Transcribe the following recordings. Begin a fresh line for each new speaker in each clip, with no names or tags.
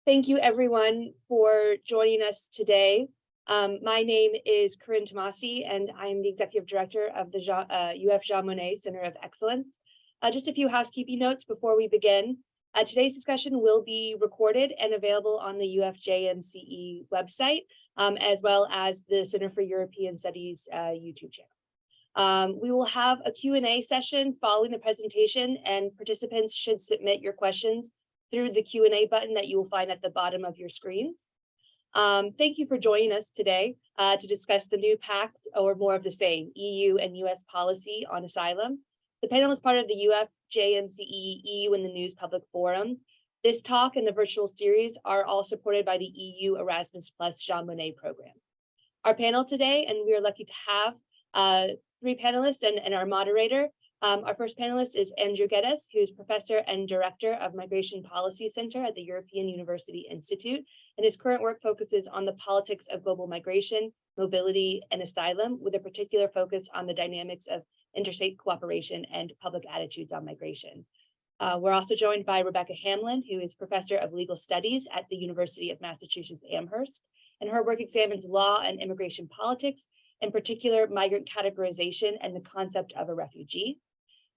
Thank you everyone for joining us today. My name is Corinne Tomasi, and I'm the Executive Director of the UF Jean Monnet Center of Excellence. Just a few housekeeping notes before we begin. Today's discussion will be recorded and available on the UF JMCE website, as well as the Center for European Studies YouTube channel. We will have a Q&A session following the presentation, and participants should submit your questions through the Q&A button that you will find at the bottom of your screen. Thank you for joining us today to discuss the new Pact, or more of the same, EU and US policy on asylum. The panel is part of the UF JMCE EU in the News Public Forum. This talk and the virtual series are all supported by the EU Erasmus Plus Jean Monnet program. Our panel today, and we are lucky to have three panelists and our moderator. Our first panelist is Andrew Geddes, who's Professor and Director of Migration Policy Center at the European University Institute, and his current work focuses on the politics of global migration, mobility, and asylum, with a particular focus on the dynamics of interstate cooperation and public attitudes on migration. We're also joined by Rebecca Hamlin, who is Professor of Legal Studies at the University of Massachusetts Amherst, and her work examines law and immigration politics, in particular migrant categorization and the concept of a refugee.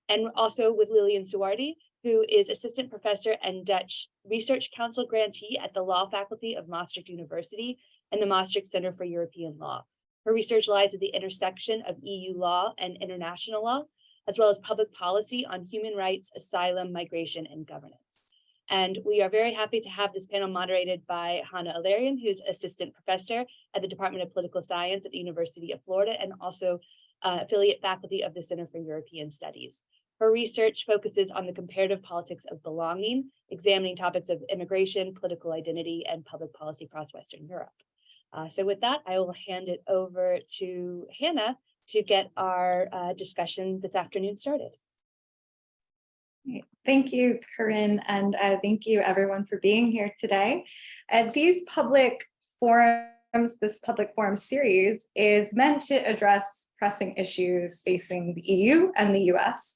And also with Lilian Suardi, who is Assistant Professor and Dutch Research Council grantee at the Law Faculty of Maastricht University and the Maastricht Center for European Law. Her research lies at the intersection of EU law and international law, as well as public policy on human rights, asylum, migration, and governance. And we are very happy to have this panel moderated by Hannah Alarian, who's Assistant Professor at the Department of Political Science at the University of Florida and also affiliate faculty of the Center for European Studies. Her research focuses on the comparative politics of belonging, examining topics of immigration, political identity, and public policy across Western Europe. So with that, I will hand it over to Hannah to get our discussion this afternoon started.
Thank you, Corinne, and thank you everyone for being here today. These public forums, this public forum series is meant to address pressing issues facing the EU and the US,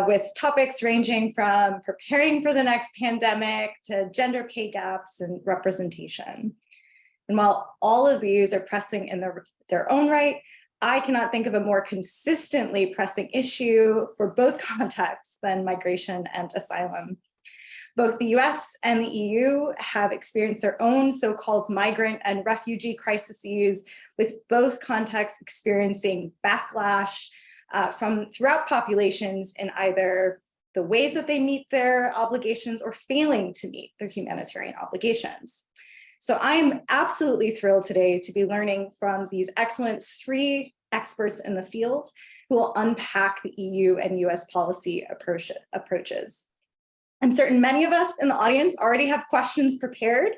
with topics ranging from preparing for the next pandemic to gender pay gaps and representation. And while all of these are pressing in their own right, I cannot think of a more consistently pressing issue for both contexts than migration and asylum. Both the US and the EU have experienced their own so-called migrant and refugee crises, with both contexts experiencing backlash from throughout populations in either the ways that they meet their obligations or failing to meet their humanitarian obligations. So I'm absolutely thrilled today to be learning from these excellent three experts in the field who will unpack the EU and US policy approaches. I'm certain many of us in the audience already have questions prepared,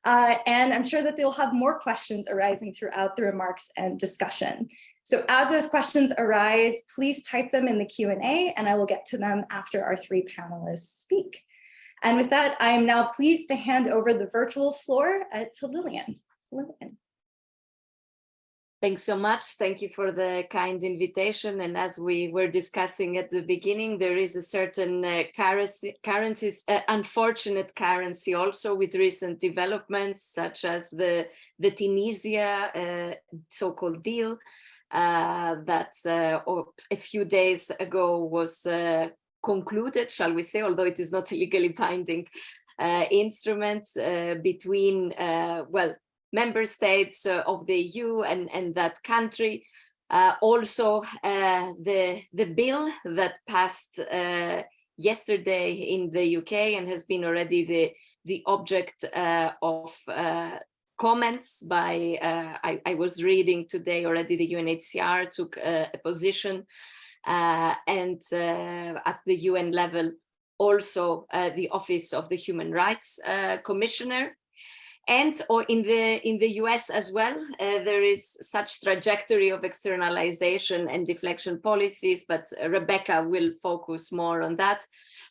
and I'm sure that they'll have more questions arising throughout the remarks and discussion. So as those questions arise, please type them in the Q&A, and I will get to them after our three panelists speak. And with that, I am now pleased to hand over the virtual floor to Lilian. Lilian.
Thanks so much. Thank you for the kind invitation. And as we were discussing at the beginning, there is a certain unfortunate currency also with recent developments, such as the Tunisia so-called deal that a few days ago was concluded, shall we say, although it is not a legally binding instrument between, member states of the EU and that country. Also, the bill that passed yesterday in the UK and has been already the object of comments by, I was reading today already, the UNHCR took a position, and at the UN level, also the Office of the Human Rights Commissioner. And or in the US as well, there is such trajectory of externalization and deflection policies, but Rebecca will focus more on that.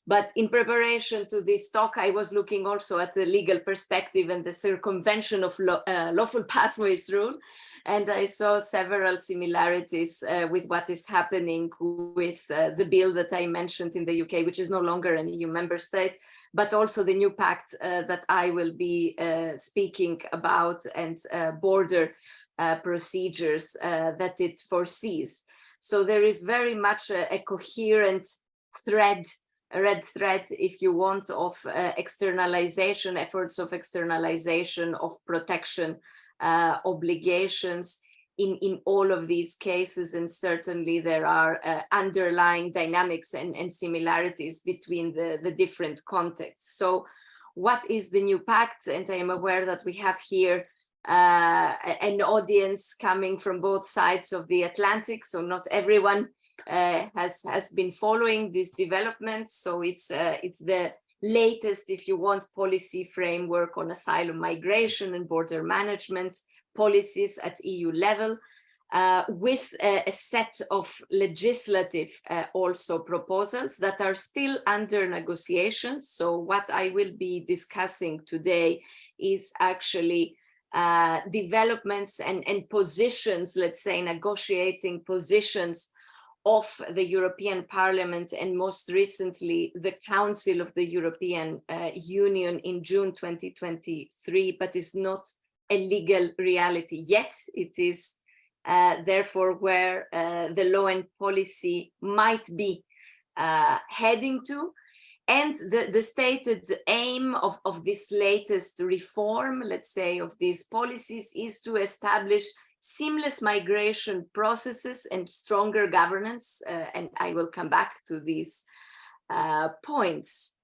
But in preparation to this talk, I was looking also at the legal perspective and the circumvention of lawful pathways rule. And I saw several similarities with what is happening with the bill that I mentioned in the UK, which is no longer an EU member state, but also the new pact that I will be speaking about, and border procedures that it foresees. So there is very much a coherent thread, a red thread, if you want, of externalization, efforts of externalization of protection obligations in all of these cases. And certainly there are underlying dynamics and similarities between the different contexts. So what is the new pact? And I am aware that we have here an audience coming from both sides of the Atlantic, so not everyone has been following these developments. So it's the latest, if you want, policy framework on asylum, migration, and border management policies at EU level, with a set of legislative also proposals that are still under negotiations. So what I will be discussing today is actually developments and positions, let's say, negotiating positions of the European Parliament, and most recently the Council of the European Union in June 2023, but is not a legal reality yet. It is therefore where the law and policy might be heading to. And the stated aim of this latest reform, let's say, of these policies, is to establish seamless migration processes and stronger governance. And I will come back to these points.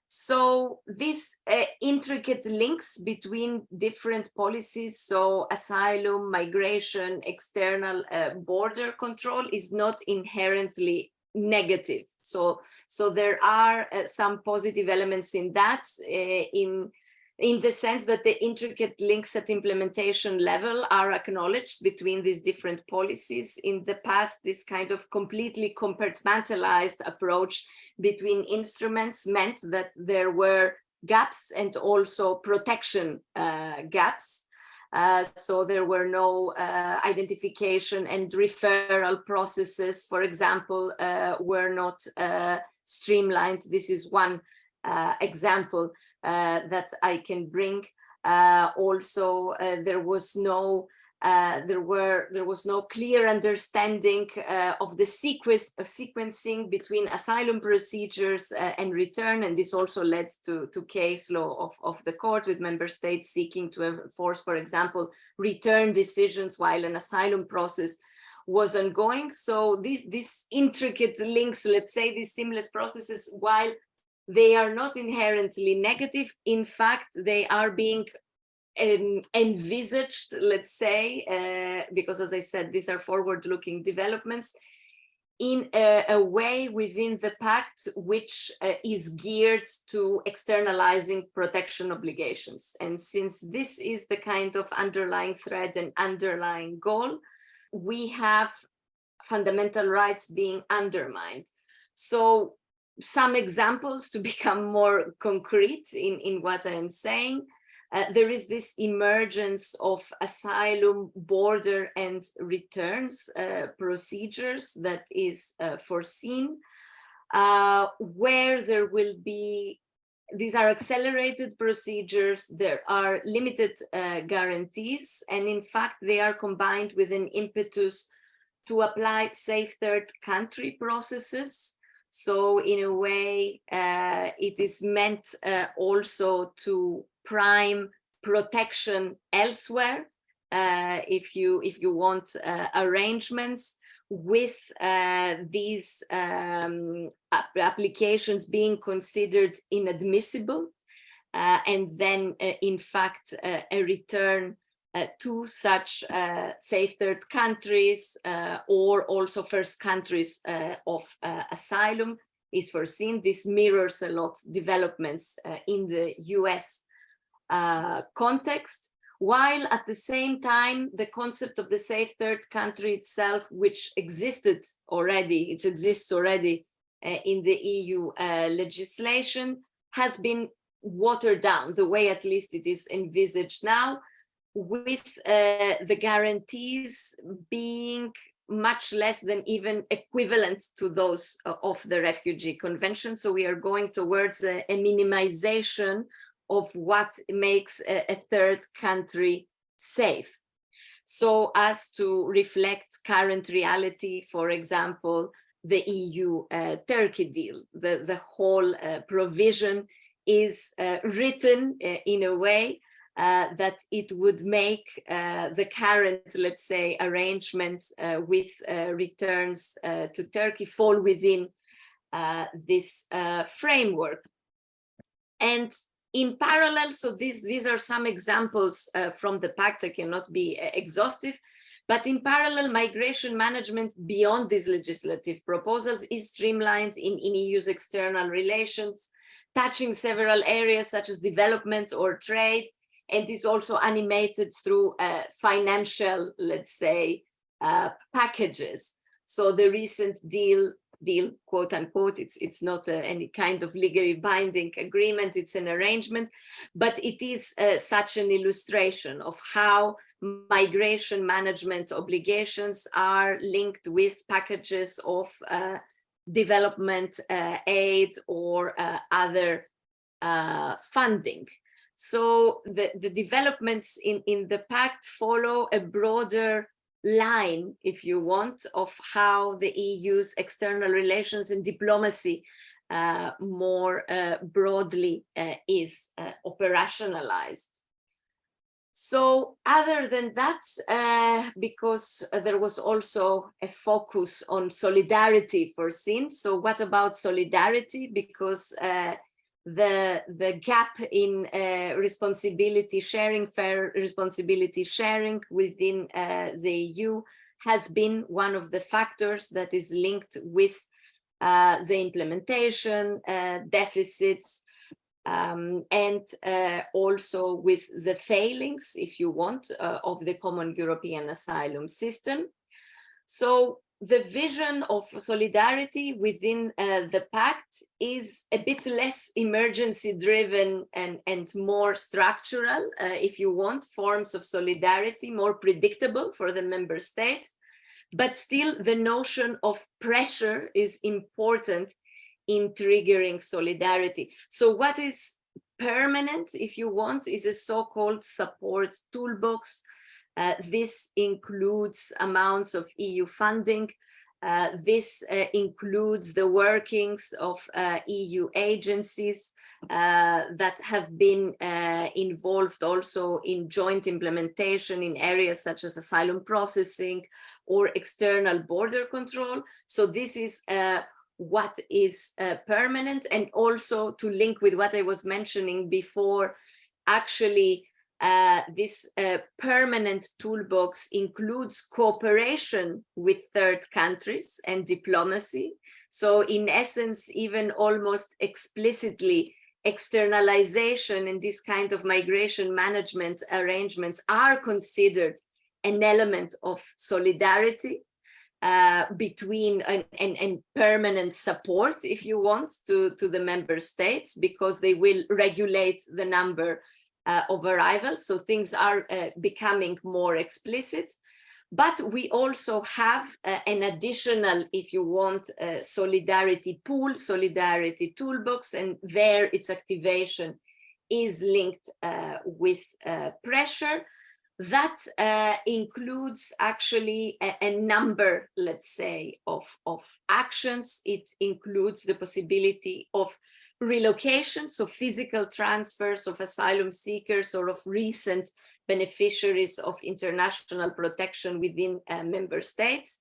So these intricate links between different policies, so asylum, migration, external border control, is not inherently negative. So there are some positive elements in that, in the sense that the intricate links at implementation level are acknowledged between these different policies. In the past, this kind of completely compartmentalized approach between instruments meant that there were gaps and also protection gaps. So there were no identification and referral processes, for example, were not streamlined. This is one example that I can bring. Also, there was no clear understanding of the sequencing between asylum procedures and return, and this also led to case law of the court, with member states seeking to enforce, for example, return decisions while an asylum process was ongoing. So these intricate links, let's say, these seamless processes, while they are not inherently negative, in fact, they are being envisaged, let's say, because, as I said, these are forward-looking developments, in a way within the pact which is geared to externalizing protection obligations. And since this is the kind of underlying thread and underlying goal, we have fundamental rights being undermined. So some examples to become more concrete in what I am saying. There is this emergence of asylum, border, and returns procedures that is foreseen, where there will be, these are accelerated procedures, there are limited guarantees, and in fact they are combined with an impetus to apply safe third country processes. So in a way, it is meant also to prime protection elsewhere, if you want arrangements, with these applications being considered inadmissible, and then in fact a return to such safe third countries, or also first countries of asylum is foreseen. This mirrors a lot developments in the US context, while at the same time the concept of the safe third country itself, which exists already in the EU legislation, has been watered down, the way at least it is envisaged now, with the guarantees being much less than even equivalent to those of the Refugee Convention. So we are going towards a minimization of what makes a third country safe, so as to reflect current reality. For example, the EU-Turkey deal. The whole provision is written in a way that it would make the current, let's say, arrangement with returns to Turkey fall within this framework. And in parallel, so these are some examples from the Pact. I cannot be exhaustive, but in parallel, migration management beyond these legislative proposals is streamlined in EU's external relations, touching several areas such as development or trade, and is also animated through financial, let's say, packages. So the recent deal, quote unquote, it's not any kind of legally binding agreement, it's an arrangement, but it is such an illustration of how migration management obligations are linked with packages of development aid or other funding. So the developments in the Pact follow a broader line, if you want, of how the EU's external relations and diplomacy more broadly is operationalized. So other than that, because there was also a focus on solidarity foreseen. So what about solidarity? Because the gap in responsibility sharing, fair responsibility sharing within the EU has been one of the factors that is linked with the implementation deficits, and also with the failings, if you want, of the common European asylum system. So the vision of solidarity within the Pact is a bit less emergency driven and more structural, if you want, forms of solidarity, more predictable for the member states. But still, the notion of pressure is important in triggering solidarity. So what is permanent, if you want, is a so-called support toolbox. This includes amounts of EU funding. This includes the workings of EU agencies that have been involved also in joint implementation in areas such as asylum processing or external border control. So this is what is permanent, and also to link with what I was mentioning before, actually this permanent toolbox includes cooperation with third countries and diplomacy. So in essence, even almost explicitly, externalization and this kind of migration management arrangements are considered an element of solidarity between and permanent support, if you want, to the member states, because they will regulate the number of arrivals. So things are becoming more explicit. But we also have an additional, if you want, solidarity pool, solidarity toolbox, and there its activation is linked with pressure. That includes actually a number, let's say, of actions. It includes the possibility of relocation, so physical transfers of asylum seekers or of recent beneficiaries of international protection within member states.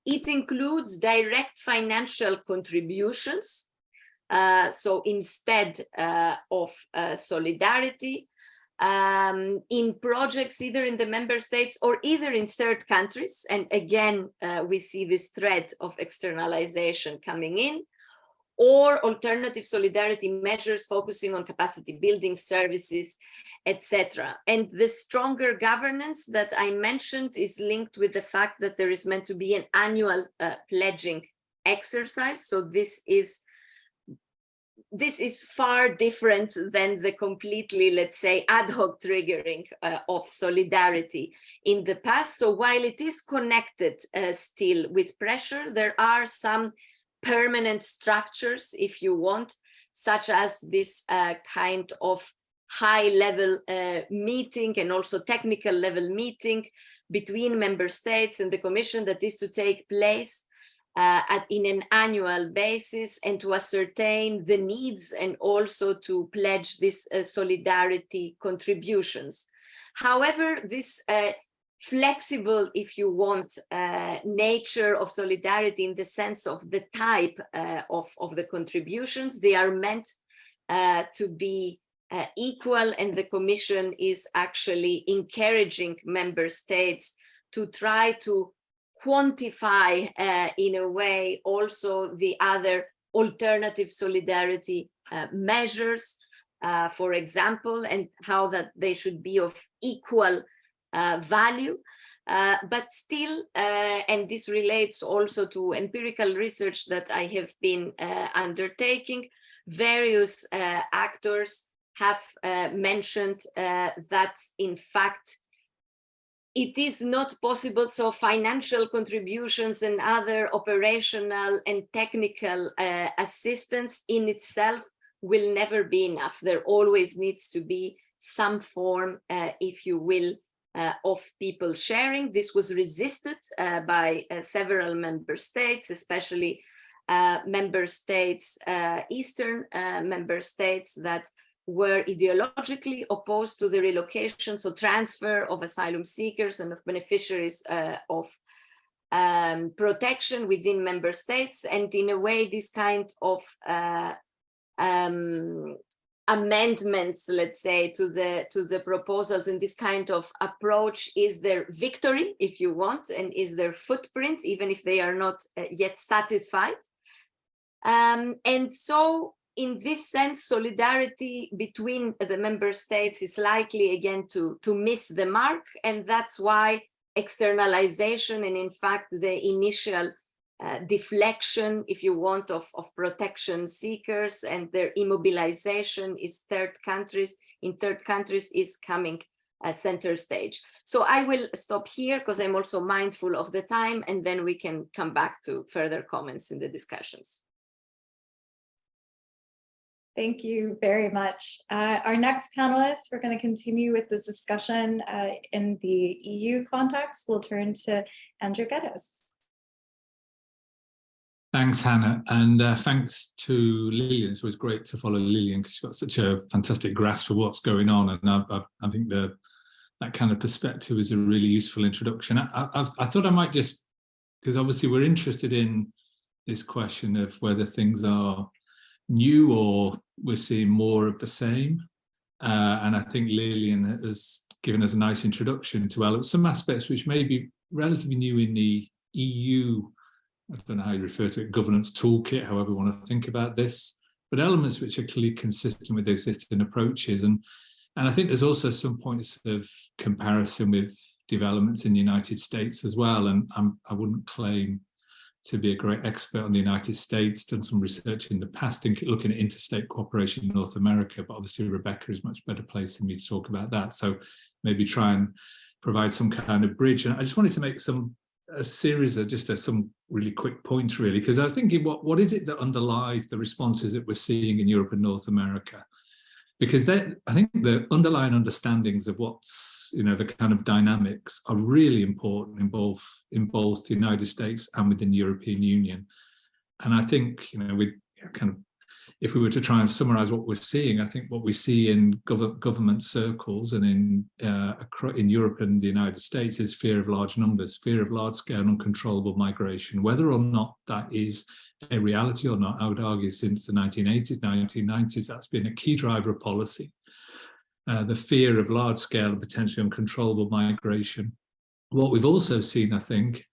It includes direct financial contributions. So instead of solidarity, in projects either in the member states or either in third countries. And again, we see this thread of externalization coming in, or alternative solidarity measures focusing on capacity building services, etc. And the stronger governance that I mentioned is linked with the fact that there is meant to be an annual pledging exercise. So this is this is far different than the completely, let's say, ad hoc triggering of solidarity in the past. So while it is connected still with pressure, there are some permanent structures, if you want, such as this kind of high-level meeting and also technical level meeting between member states and the Commission that is to take place in an annual basis, and to ascertain the needs and also to pledge this solidarity contributions. However, this flexible, if you want, nature of solidarity in the sense of the type of the contributions, they are meant to be equal, and the Commission is actually encouraging member states to try to quantify in a way also the other alternative solidarity measures, for example, and how that they should be of equal value. But still, and this relates also to empirical research that I have been undertaking, various actors have mentioned that in fact it is not possible. So financial contributions and other operational and technical assistance in itself will never be enough. There always needs to be some form, if you will, of people sharing. This was resisted by several member states, especially member states, Eastern member states that were ideologically opposed to the relocation, so transfer of asylum seekers and of beneficiaries of protection within member states. And in a way, this kind of amendments, let's say, to the proposals, and this kind of approach is their victory, if you want, and is their footprint, even if they are not yet satisfied. And so in this sense, solidarity between the member states is likely again to miss the mark, and that's why externalization and in fact the initial deflection, if you want, of protection seekers and their immobilization in third countries is coming center stage. So I will stop here because I'm also mindful of the time, and then we can come back to further comments in the discussions.
Thank you very much. Our next panelist, we're going to continue with this discussion in the EU context. We'll turn to Andrew Geddes.
Thanks, Hannah, and thanks to Lillian. It was great to follow Lillian because she's got such a fantastic grasp of what's going on, and I think that kind of perspective is a really useful introduction. I thought I might just, because obviously we're interested in this question of whether things are new or we're seeing more of the same, and I think Lillian has given us a nice introduction to some aspects which may be relatively new in the EU, I don't know how you refer to it, governance toolkit, however you want to think about this, but elements which are clearly consistent with existing approaches. And I think there's also some points of comparison with developments in the United States as well. And I wouldn't claim to be a great expert on the United States, done some research in the past, looking at interstate cooperation in North America, but obviously Rebecca is much better placed than me to talk about that. So maybe try and provide some kind of bridge. And I just wanted to make a series of some really quick points, really, because I was thinking, what is it that underlies the responses that we're seeing in Europe and North America? Because I think the underlying understandings of what's, the kind of dynamics are really important in both the United States and within the European Union. And I think, if we were to try and summarize what we're seeing, I think what we see in government circles and in Europe and the United States is fear of large numbers, fear of large-scale uncontrollable migration. Whether or not that is a reality or not, I would argue since the 1980s, 1990s, that's been a key driver of policy. The fear of large-scale and potentially uncontrollable migration. What we've also seen, I think,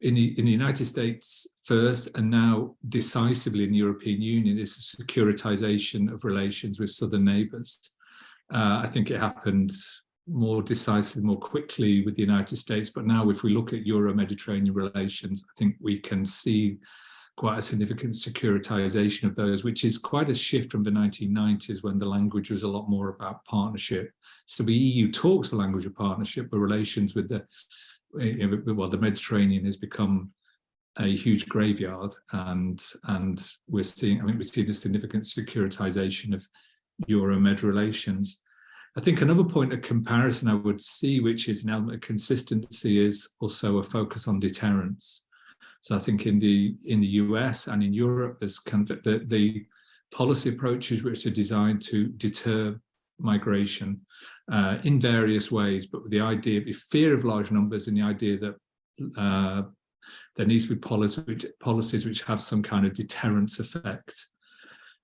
in the United States first, and now decisively in the European Union, is a securitization of relations with southern neighbours. I think it happened more decisively, more quickly with the United States, but now if we look at Euro-Mediterranean relations, I think we can see quite a significant securitization of those, which is quite a shift from the 1990s when the language was a lot more about partnership. So the EU talks the language of partnership, but relations with the Mediterranean has become a huge graveyard, and we're seeing, I think we're seeing a significant securitization of Euro-Med relations. I think another point of comparison I would see, which is an element of consistency, is also a focus on deterrence. So I think in the US and in Europe, there's kind of the policy approaches which are designed to deter migration in various ways, but with the idea of the fear of large numbers and the idea that there needs to be policies which have some kind of deterrence effect.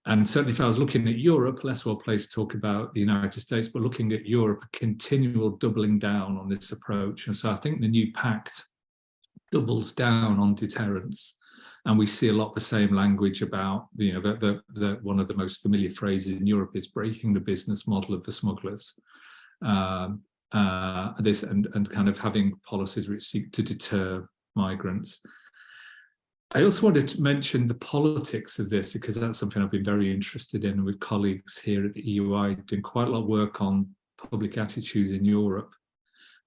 And certainly if I was looking at Europe, less well placed to talk about the United States, but looking at Europe, a continual doubling down on this approach. And so I think the new Pact doubles down on deterrence. And we see a lot of the same language about, you know, one of the most familiar phrases in Europe is breaking the business model of the smugglers. This and kind of having policies which seek to deter migrants. I also wanted to mention the politics of this, because that's something I've been very interested in with colleagues here at the EUI, doing quite a lot of work on public attitudes in Europe.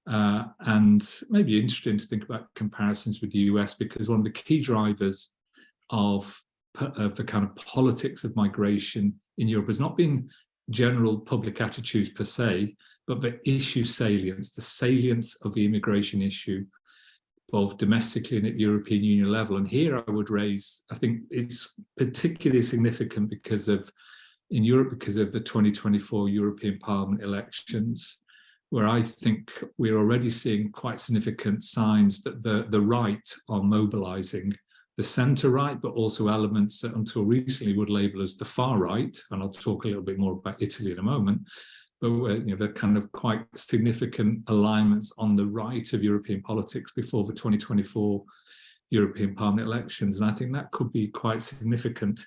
And maybe interesting to think about comparisons with the US, because one of the key drivers of the kind of politics of migration in Europe has not been general public attitudes per se, but the issue salience, the salience of the immigration issue, both domestically and at European Union level. And here I would raise, I think it's particularly significant in Europe because of the 2024 European Parliament elections, where I think we're already seeing quite significant signs that the right are mobilizing, the centre right, but also elements that until recently would label as the far right. And I'll talk a little bit more about Italy in a moment. But you know, they're kind of quite significant alignments on the right of European politics before the 2024 European Parliament elections. And I think that could be quite significant,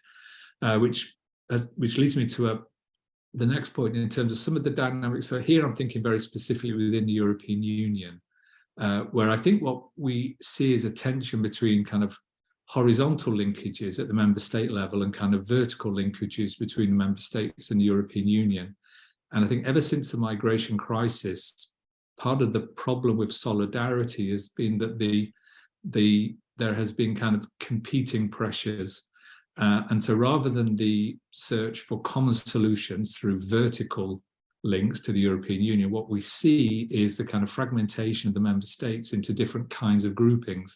which leads me to the next point in terms of some of the dynamics. So here I'm thinking very specifically within the European Union, where I think what we see is a tension between kind of horizontal linkages at the member state level and kind of vertical linkages between the member states and the European Union. And I think ever since the migration crisis, part of the problem with solidarity has been that there has been kind of competing pressures. And so rather than the search for common solutions through vertical links to the European Union, what we see is the kind of fragmentation of the member states into different kinds of groupings.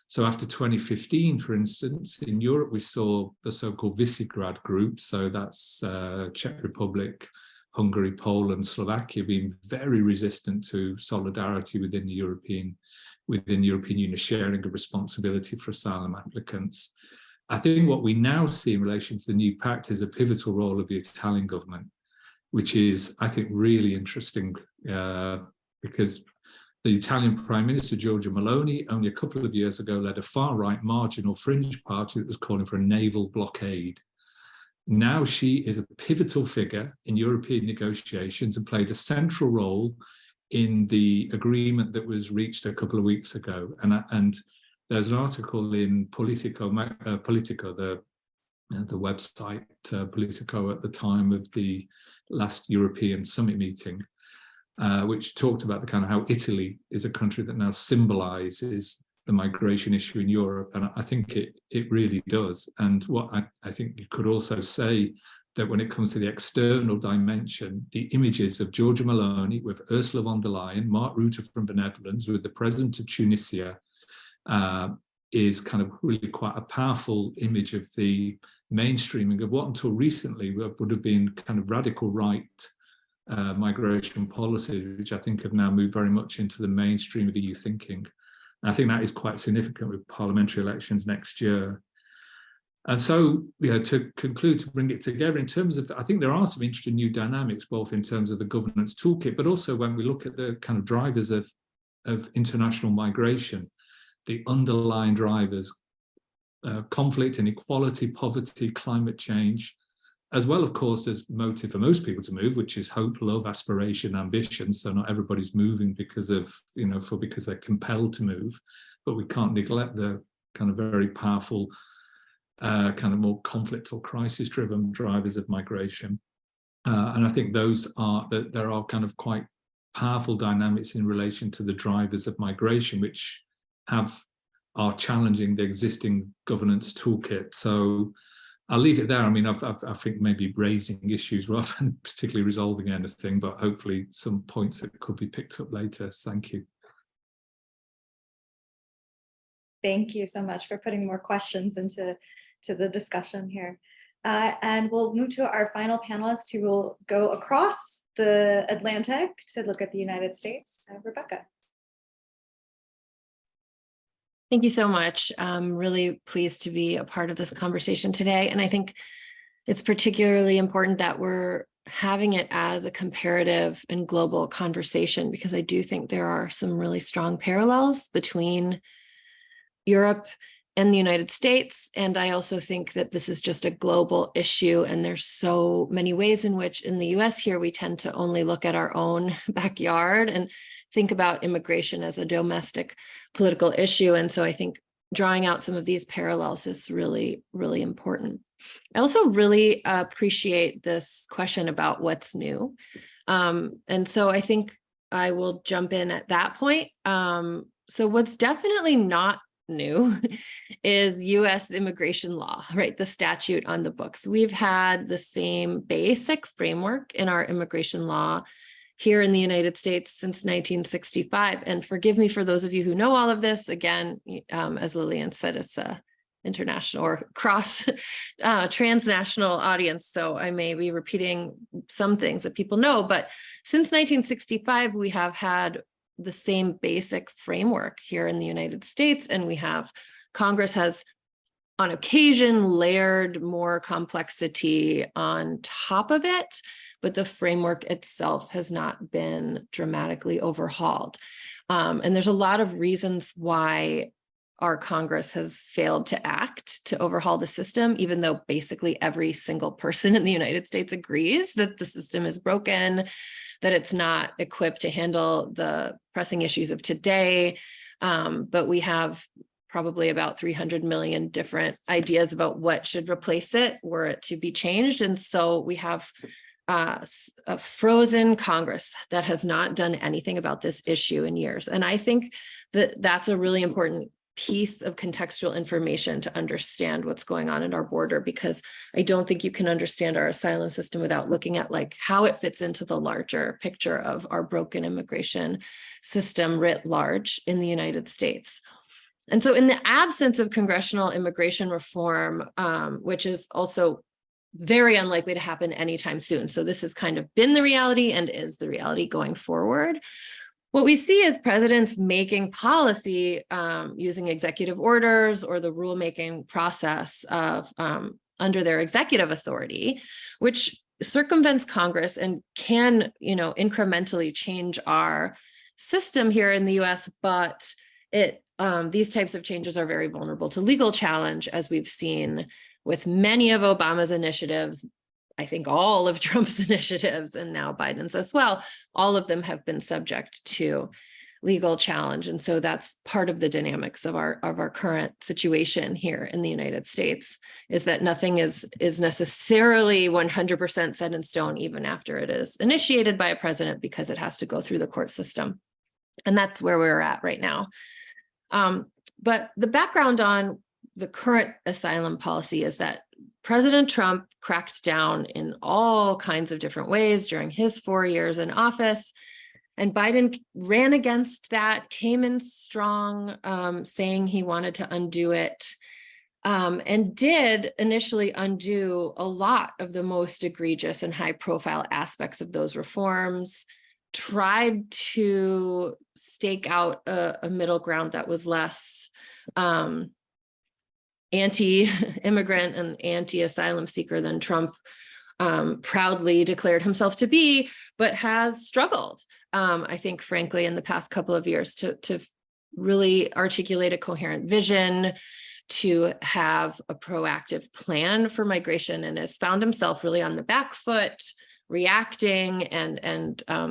So after 2015, for instance, in Europe, we saw the so-called Visegrad group. So that's Czech Republic, Hungary, Poland, Slovakia being very resistant to solidarity within the European Union, sharing of responsibility for asylum applicants. I think what we now see in relation to the new pact is a pivotal role of the Italian government, which is, I think, really interesting because the Italian Prime Minister, Giorgia Meloni, only a couple of years ago led a far-right marginal fringe party that was calling for a naval blockade. Now she is a pivotal figure in European negotiations and played a central role in the agreement that was reached a couple of weeks ago. And there's an article in Politico, the website Politico at the time of the last European summit meeting, which talked about the kind of how Italy is a country that now symbolizes the migration issue in Europe. And I think it really does. And what I think you could also say that when it comes to the external dimension, the images of Giorgia Meloni with Ursula von der Leyen, Mark Rutte from the Netherlands, with the president of Tunisia, is kind of really quite a powerful image of the mainstreaming of what until recently would have been kind of radical right migration policies, which I think have now moved very much into the mainstream of EU thinking. And I think that is quite significant with parliamentary elections next year. And so, you know, to conclude, to bring it together in terms of, I think there are some interesting new dynamics, both in terms of the governance toolkit, but also when we look at the kind of drivers of international migration, the underlying drivers, conflict, inequality, poverty, climate change, as well, of course, as motive for most people to move, which is hope, love, aspiration, ambition. So not everybody's moving because of, you know, because they're compelled to move, but we can't neglect the kind of very powerful kind of more conflict or crisis-driven drivers of migration. And I think there are kind of quite powerful dynamics in relation to the drivers of migration, which are challenging the existing governance toolkit. So I'll leave it there. I mean, I think maybe raising issues rather than particularly resolving anything, but hopefully some points that could be picked up later. Thank you.
Thank you so much for putting more questions into the discussion here. And we'll move to our final panelist who will go across the Atlantic to look at the United States, Rebecca.
Thank you so much. I'm really pleased to be a part of this conversation today. And I think it's particularly important that we're having it as a comparative and global conversation, because I do think there are some really strong parallels between Europe and the United States. And I also think that this is just a global issue. And there's so many ways in which in the US here, we tend to only look at our own backyard and think about immigration as a domestic political issue. And so I think drawing out some of these parallels is really, really important. I also really appreciate this question about what's new. And so I think I will jump in at that point. So what's definitely not new is US immigration law, right? The statute on the books. We've had the same basic framework in our immigration law here in the United States since 1965. And forgive me for those of you who know all of this. Again, as Lillian said, it's a international or cross transnational audience. So I may be repeating some things that people know, but since 1965, we have had the same basic framework here in the United States. And Congress has on occasion layered more complexity on top of it, but the framework itself has not been dramatically overhauled. And there's a lot of reasons why our Congress has failed to act to overhaul the system, even though basically every single person in the United States agrees that the system is broken, that it's not equipped to handle the pressing issues of today. But we have probably about 300 million different ideas about what should replace it were it to be changed. And so we have a frozen Congress that has not done anything about this issue in years. And I think that that's a really important piece of contextual information to understand what's going on in our border, because I don't think you can understand our asylum system without looking at like how it fits into the larger picture of our broken immigration system writ large in the United States. And so in the absence of congressional immigration reform, which is also very unlikely to happen anytime soon. So this has kind of been the reality and is the reality going forward. What we see is presidents making policy using executive orders or the rulemaking process of under their executive authority, which circumvents Congress and can, incrementally change our system here in the US, but these types of changes are very vulnerable to legal challenge, as we've seen with many of Obama's initiatives. I think all of Trump's initiatives and now Biden's as well, all of them have been subject to legal challenge. And so that's part of the dynamics of our current situation here in the United States, is that nothing is necessarily 100% set in stone, even after it is initiated by a president, because it has to go through the court system. And that's where we're at right now. But the background on the current asylum policy is that President Trump cracked down in all kinds of different ways during his 4 years in office. And Biden ran against that, came in strong, saying he wanted to undo it, and did initially undo a lot of the most egregious and high-profile aspects of those reforms, tried to stake out a middle ground that was less anti-immigrant and anti-asylum seeker than Trump proudly declared himself to be, but has struggled, I think, frankly, in the past couple of years to really articulate a coherent vision, to have a proactive plan for migration, and has found himself really on the back foot, reacting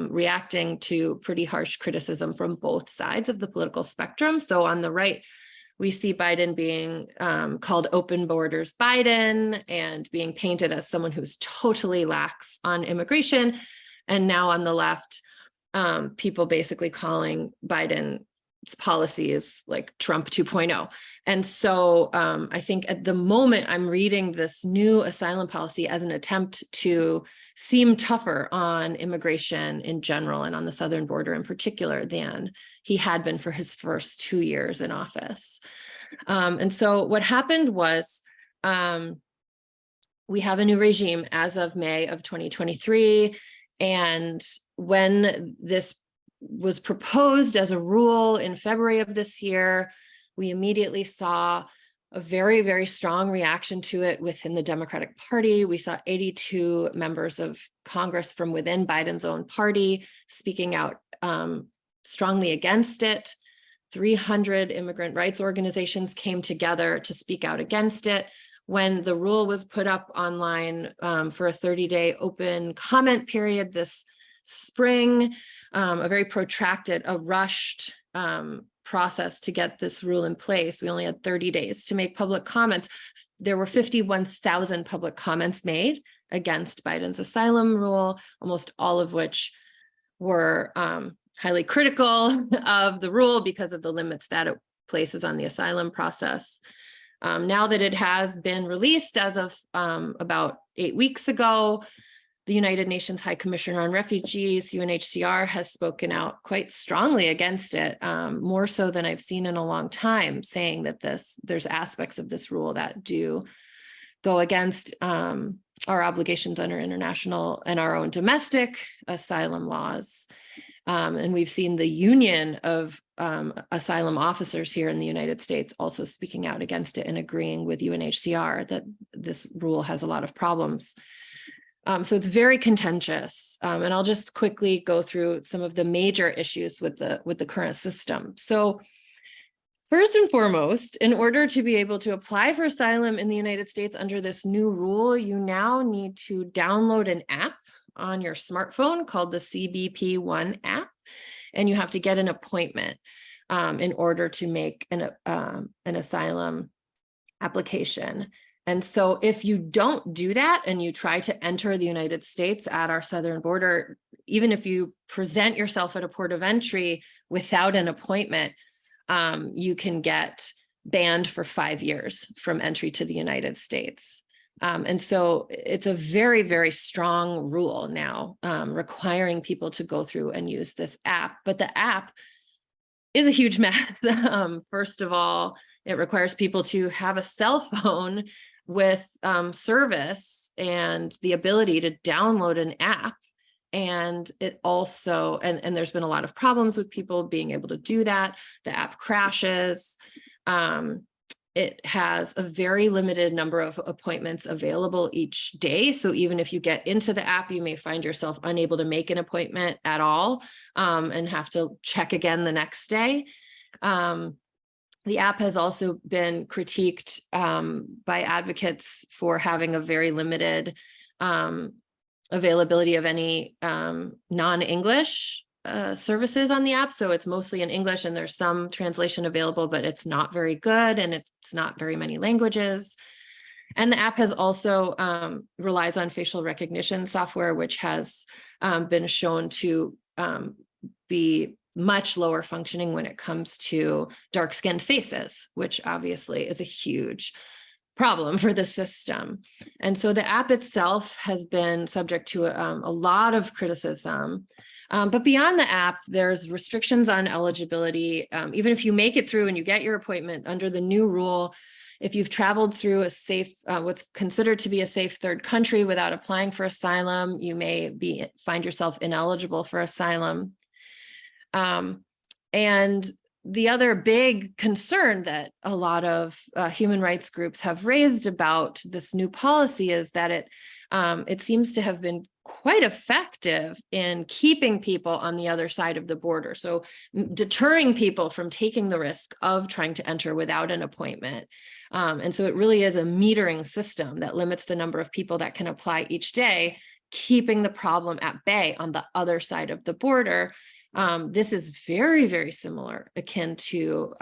reacting to pretty harsh criticism from both sides of the political spectrum. So on the right, We see Biden being called open borders Biden and being painted as someone who's totally lax on immigration. And now on the left, people basically calling Biden's policies like Trump 2.0. And so I think at the moment I'm reading this new asylum policy as an attempt to seem tougher on immigration in general and on the southern border in particular than he had been for his first 2 years in office. And so what happened was we have a new regime as of May of 2023. And when this was proposed as a rule in February of this year, we immediately saw a very, very strong reaction to it within the Democratic Party. We saw 82 members of Congress from within Biden's own party speaking out strongly against it. 300 immigrant rights organizations came together to speak out against it. When the rule was put up online for a 30-day open comment period this spring, a very protracted, a rushed process to get this rule in place. We only had 30 days to make public comments. There were 51,000 public comments made against Biden's asylum rule, almost all of which were highly critical of the rule because of the limits that it places on the asylum process. Now that it has been released as of about 8 weeks ago, the United Nations High Commissioner on Refugees, UNHCR, has spoken out quite strongly against it, more so than I've seen in a long time, saying that there's aspects of this rule that do go against our obligations under international and our own domestic asylum laws. And we've seen the union of asylum officers here in the United States also speaking out against it and agreeing with UNHCR that this rule has a lot of problems. So it's very contentious. And I'll just quickly go through some of the major issues with the current system. So first and foremost, in order to be able to apply for asylum in the United States under this new rule, you now need to download an app on your smartphone called the CBP One app, and you have to get an appointment in order to make an asylum application. And so if you don't do that and you try to enter the United States at our southern border, even if you present yourself at a port of entry without an appointment, you can get banned for 5 years from entry to the United States. And so it's a very, very strong rule now requiring people to go through and use this app. But the app is a huge mess. First of all, it requires people to have a cell phone with service and the ability to download an app. And it also, and there's been a lot of problems with people being able to do that. The app crashes. It has a very limited number of appointments available each day. So even if you get into the app, you may find yourself unable to make an appointment at all and have to check again the next day. The app has also been critiqued by advocates for having a very limited availability of any non-English services on the app. So it's mostly in English and there's some translation available, but it's not very good and it's not very many languages. And the app has also relies on facial recognition software, which has been shown to be much lower functioning when it comes to dark-skinned faces, which obviously is a huge problem for the system. And so the app itself has been subject to a lot of criticism. But beyond the app, there's restrictions on eligibility. Even if you make it through and you get your appointment under the new rule, if you've traveled through a safe, what's considered to be a safe third country without applying for asylum, you may find yourself ineligible for asylum. And the other big concern that a lot of human rights groups have raised about this new policy is that it seems to have been quite effective in keeping people on the other side of the border. So deterring people from taking the risk of trying to enter without an appointment. And so it really is a metering system that limits the number of people that can apply each day, keeping the problem at bay on the other side of the border. This is very, very similar, akin to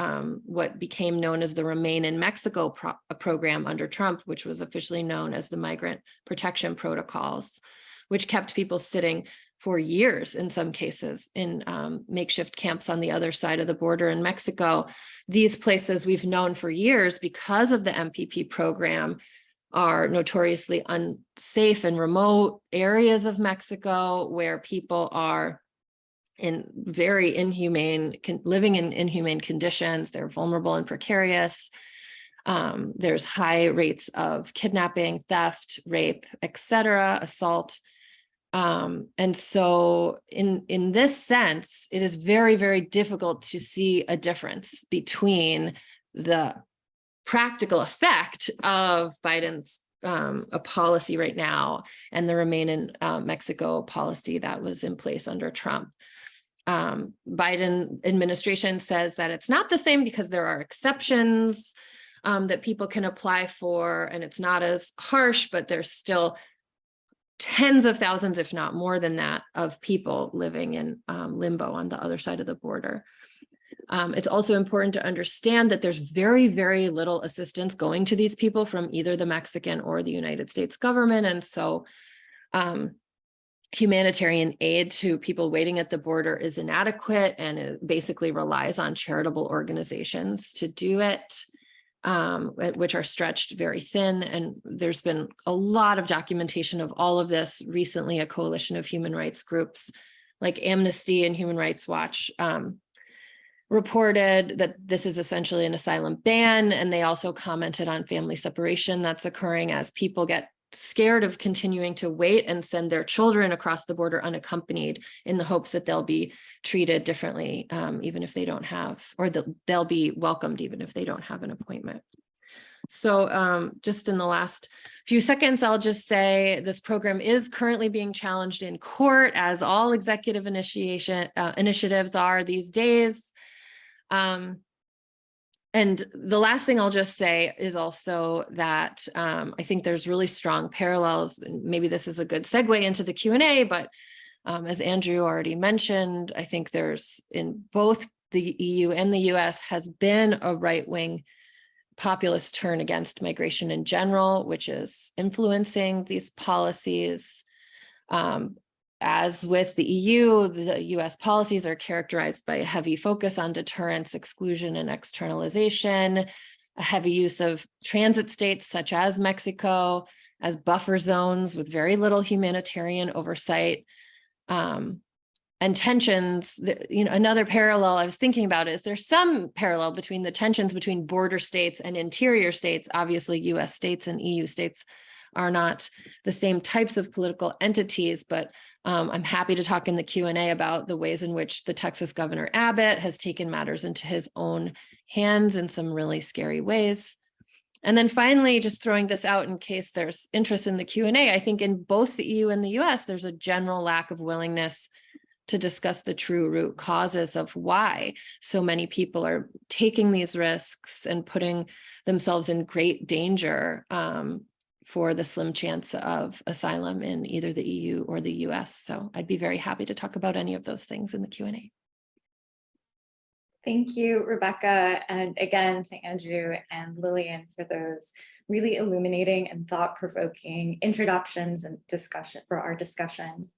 what became known as the Remain in Mexico program under Trump, which was officially known as the Migrant Protection Protocols, which kept people sitting for years in some cases in makeshift camps on the other side of the border in Mexico. These places we've known for years because of the MPP program are notoriously unsafe and remote areas of Mexico where people are in very inhumane, living in inhumane conditions. They're vulnerable and precarious. There's high rates of kidnapping, theft, rape, etc., assault. And so in this sense, it is very, very difficult to see a difference between the practical effect of Biden's a policy right now and the Remain in Mexico policy that was in place under Trump. Biden administration says that it's not the same because there are exceptions that people can apply for, and it's not as harsh, but there's still tens of thousands, if not more than that, of people living in limbo on the other side of the border. It's also important to understand that there's very, very little assistance going to these people from either the Mexican or the United States government. And so humanitarian aid to people waiting at the border is inadequate and it basically relies on charitable organizations to do it, which are stretched very thin. And there's been a lot of documentation of all of this. Recently, a coalition of human rights groups like Amnesty and Human Rights Watch reported that this is essentially an asylum ban. And they also commented on family separation that's occurring as people get scared of continuing to wait and send their children across the border unaccompanied in the hopes that they'll be treated differently, even if they don't have, or they'll be welcomed even if they don't have an appointment. So just in the last few seconds, I'll just say this program is currently being challenged in court, as all executive initiatives are these days. And the last thing I'll just say is also that I think there's really strong parallels, and maybe this is a good segue into the Q&A, but as Andrew already mentioned, I think there's in both the EU and the US has been a right-wing populist turn against migration in general, which is influencing these policies. As with the EU, the US policies are characterized by a heavy focus on deterrence, exclusion, and externalization, a heavy use of transit states such as Mexico as buffer zones with very little humanitarian oversight. And tensions, another parallel I was thinking about is there's some parallel between the tensions between border states and interior states. Obviously, US states and EU states are not the same types of political entities, but I'm happy to talk in the Q&A about the ways in which the Texas Governor Abbott has taken matters into his own hands in some really scary ways. And then finally, just throwing this out in case there's interest in the Q&A, I think in both the EU and the US, there's a general lack of willingness to discuss the true root causes of why so many people are taking these risks and putting themselves in great danger for the slim chance of asylum in either the EU or the US. So I'd be very happy to talk about any of those things in the Q&A.
Thank you, Rebecca, and again to Andrew and Lillian for those really illuminating and thought-provoking introductions and discussion for our discussion.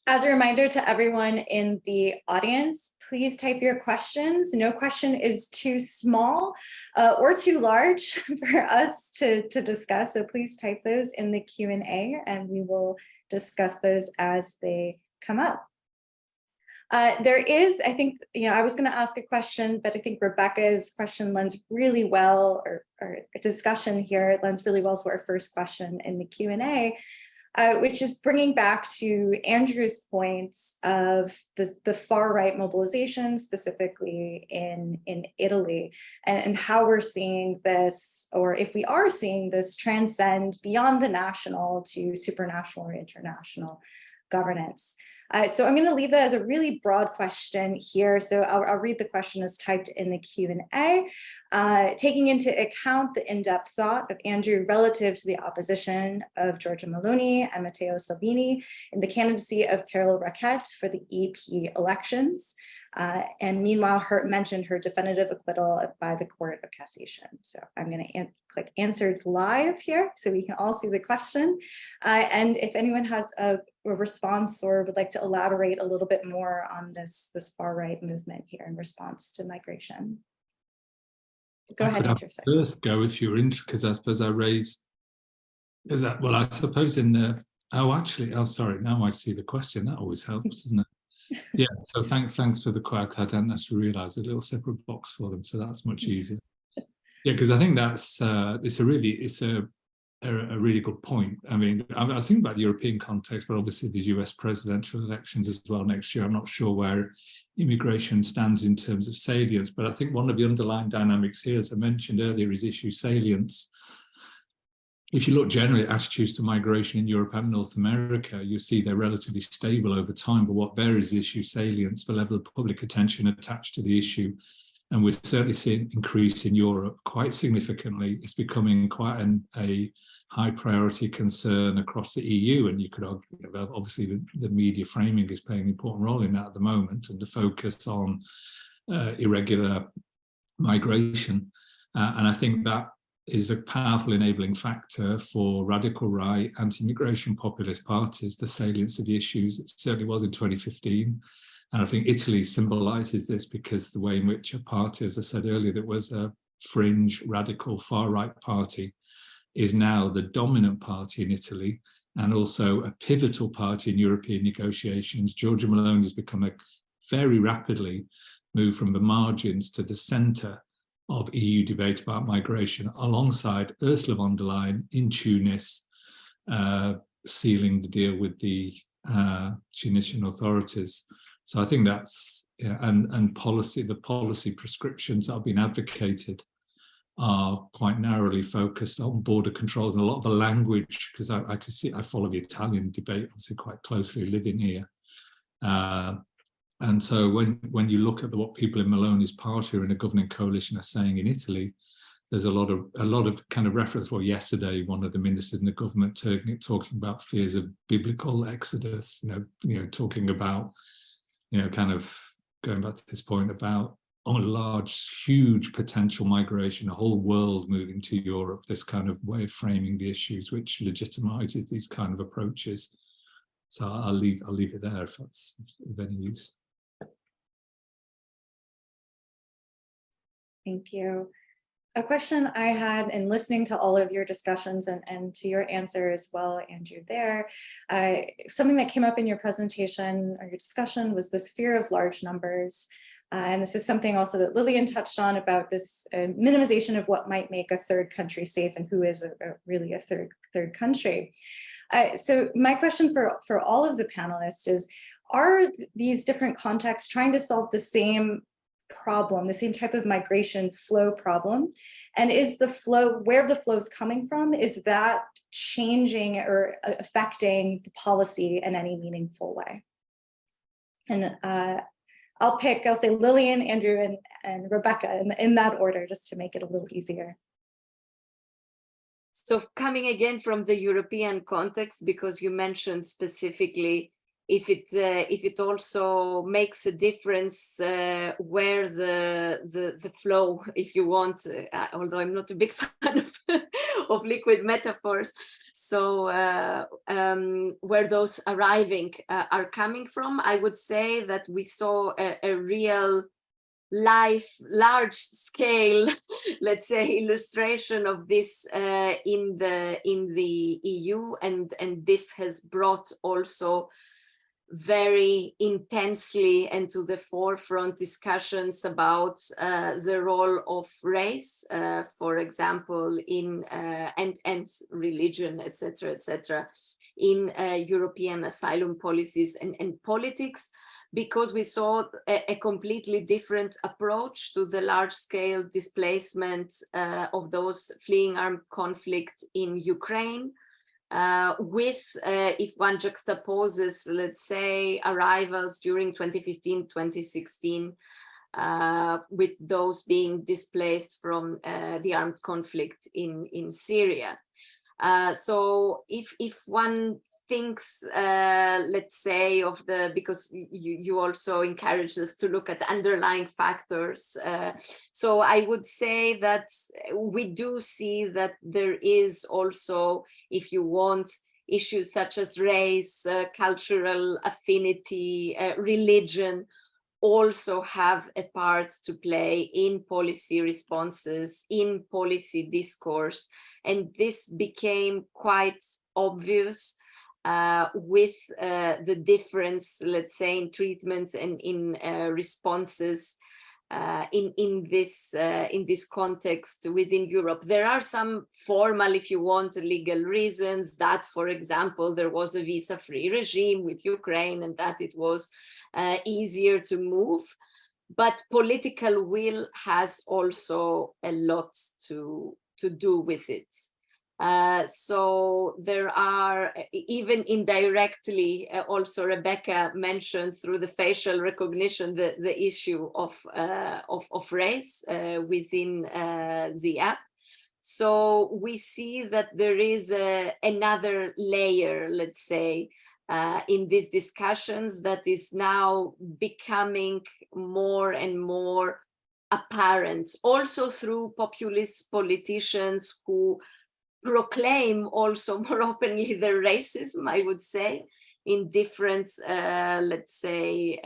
As a reminder to everyone in the audience, please type your questions. No question is too small or too large for us to discuss, so please type those in the Q&A and we will discuss those as they come up. There is, I think, I was going to ask a question, but I think Rebecca's question lends really well, or a discussion here lends really well to our first question in the Q&A. Which is bringing back to Andrew's points of the far right mobilization, specifically in Italy, and how we're seeing this, or if we are seeing this transcend beyond the national to supranational or international governance. So I'm going to leave that as a really broad question here. So I'll read the question as typed in the Q&A. Taking into account the in-depth thought of Andrew relative to the opposition of Giorgia Meloni and Matteo Salvini in the candidacy of Carol Rackete for the EP elections, and meanwhile mentioned her definitive acquittal by the Court of Cassation. So I'm going to click answered live here so we can all see the question. And if anyone has a response or would like to elaborate a little bit more on this far right movement here in response to migration. Go ahead, Andrew.
First go if you're interested, because I suppose I raised, is that, well, I suppose in the, sorry, now I see the question. That always helps, doesn't it? Yeah, so thanks for the quote. I don't actually realise a little separate box for them, so that's much easier. Yeah, because I think that's it's a really good point. I mean, I was thinking about the European context, but obviously the US presidential elections as well next year. I'm not sure where immigration stands in terms of salience, but I think one of the underlying dynamics here, as I mentioned earlier, is issue salience. If you look generally at attitudes to migration in Europe and North America, you see they're relatively stable over time, but what varies is issue salience, the level of public attention attached to the issue. And we're certainly seeing an increase in Europe quite significantly. It's becoming quite a high priority concern across the EU. And you could argue about, obviously, the media framing is playing an important role in that at the moment, and the focus on irregular migration. And I think that is a powerful enabling factor for radical right, anti-immigration populist parties, the salience of the issues. It certainly was in 2015. And I think Italy symbolises this, because the way in which a party, as I said earlier, that was a fringe, radical, far-right party, is now the dominant party in Italy, and also a pivotal party in European negotiations. Giorgia Meloni has become a very rapidly moved from the margins to the centre of EU debate about migration, alongside Ursula von der Leyen in Tunis, sealing the deal with the Tunisian authorities. So I think that's, yeah, and policy, the policy prescriptions that have been advocated are quite narrowly focused on border controls, and a lot of the language, because I can see, I follow the Italian debate obviously quite closely, living here. And so when you look at what people in Meloni's party or in a governing coalition are saying in Italy, there's a lot of kind of reference. Well, yesterday, one of the ministers in the government talking about fears of biblical exodus, talking about, kind of going back to this point about large, huge potential migration, a whole world moving to Europe, this kind of way of framing the issues, which legitimizes these kind of approaches. So I'll leave it there if that's of any use.
Thank you. A question I had in listening to all of your discussions and to your answer as well, Andrew, there, something that came up in your presentation or your discussion was this fear of large numbers. And this is something also that Lillian touched on about this minimization of what might make a third country safe and who is really a third country. So my question for all of the panelists is, are these different contexts trying to solve the same problem, the same type of migration flow problem? And is the flow, where the flow is coming from, is that changing or affecting the policy in any meaningful way? And I'll say Lillian, Andrew, and Rebecca in that order, just to make it a little easier.
So coming again from the European context, because you mentioned specifically if it also makes a difference where the flow, if you want, although I'm not a big fan of liquid metaphors, so where those arriving are coming from, I would say that we saw a real large scale, let's say, illustration of this in the EU, and this has brought also very intensely and to the forefront discussions about the role of race, for example, in and religion, etc., in European asylum policies and politics, because we saw a completely different approach to the large-scale displacement of those fleeing armed conflict in Ukraine, with, if one juxtaposes, let's say, arrivals during 2015, 2016, with those being displaced from the armed conflict in Syria. So if one thinks, let's say, of the, because you also encourage us to look at underlying factors. So I would say that we do see that there is also, if you want, issues such as race, cultural affinity, religion, also have a part to play in policy responses, in policy discourse. And this became quite obvious with the difference, let's say, in treatment and in responses in this context within Europe. There are some formal, if you want, legal reasons that, for example, there was a visa-free regime with Ukraine and that it was easier to move. But political will has also a lot to do with it. So there are, even indirectly, also Rebecca mentioned through the facial recognition, the issue of race within the app. So we see that there is another layer, let's say, in these discussions that is now becoming more and more apparent, also through populist politicians who proclaim also more openly their racism, I would say, in different, let's say,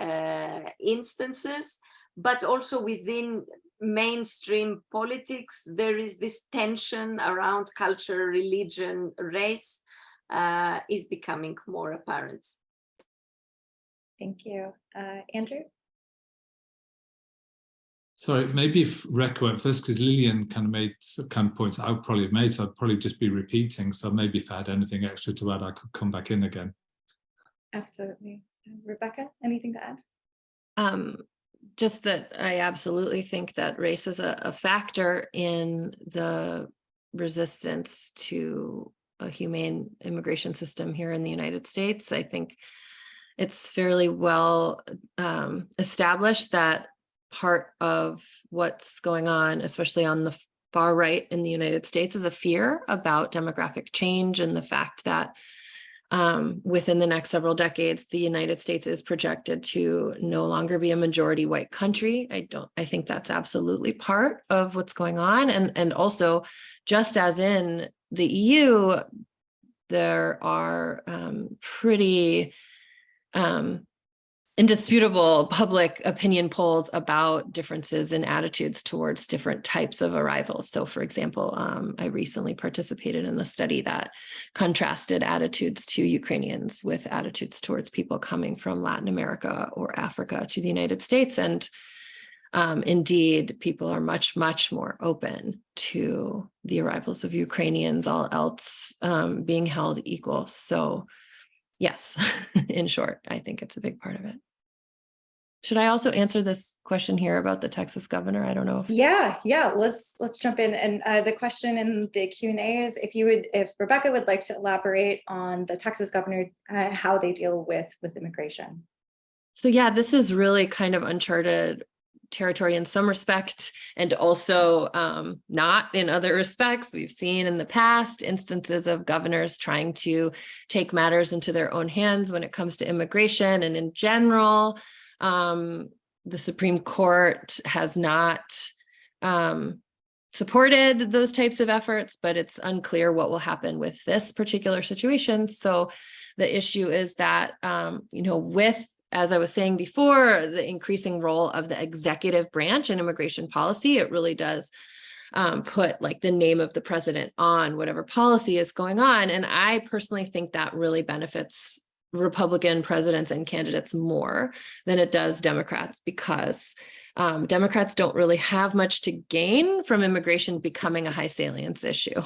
instances, but also within mainstream politics, there is this tension around culture, religion, race, is becoming more apparent.
Thank you. Andrew?
Sorry, maybe if Rebecca went first, because Lillian kind of made some kind of points I would probably have made, so I'd probably just be repeating. So maybe if I had anything extra to add, I could come back in again.
Absolutely. Rebecca, anything to add?
Just that I absolutely think that race is a factor in the resistance to a humane immigration system here in the United States. I think it's fairly well established that part of what's going on, especially on the far right in the United States, is a fear about demographic change and the fact that within the next several decades, the United States is projected to no longer be a majority white country. I think that's absolutely part of what's going on. And also, just as in the EU, there are pretty indisputable public opinion polls about differences in attitudes towards different types of arrivals. So, for example, I recently participated in a study that contrasted attitudes to Ukrainians with attitudes towards people coming from Latin America or Africa to the United States. And indeed, people are much, much more open to the arrivals of Ukrainians, all else being held equal. So, yes, in short, I think it's a big part of it. Should I also answer this question here about the Texas governor? I don't know if.
Yeah, let's jump in. And the question in the Q&A is if Rebecca would like to elaborate on the Texas governor, how they deal with immigration.
So yeah, this is really kind of uncharted territory in some respect, and also not in other respects. We've seen in the past instances of governors trying to take matters into their own hands when it comes to immigration, and in general, the Supreme Court has not supported those types of efforts, but it's unclear what will happen with this particular situation. So the issue is that, with, as I was saying before, the increasing role of the executive branch in immigration policy, it really does put like the name of the president on whatever policy is going on. And I personally think that really benefits Republican presidents and candidates more than it does Democrats, because Democrats don't really have much to gain from immigration becoming a high salience issue.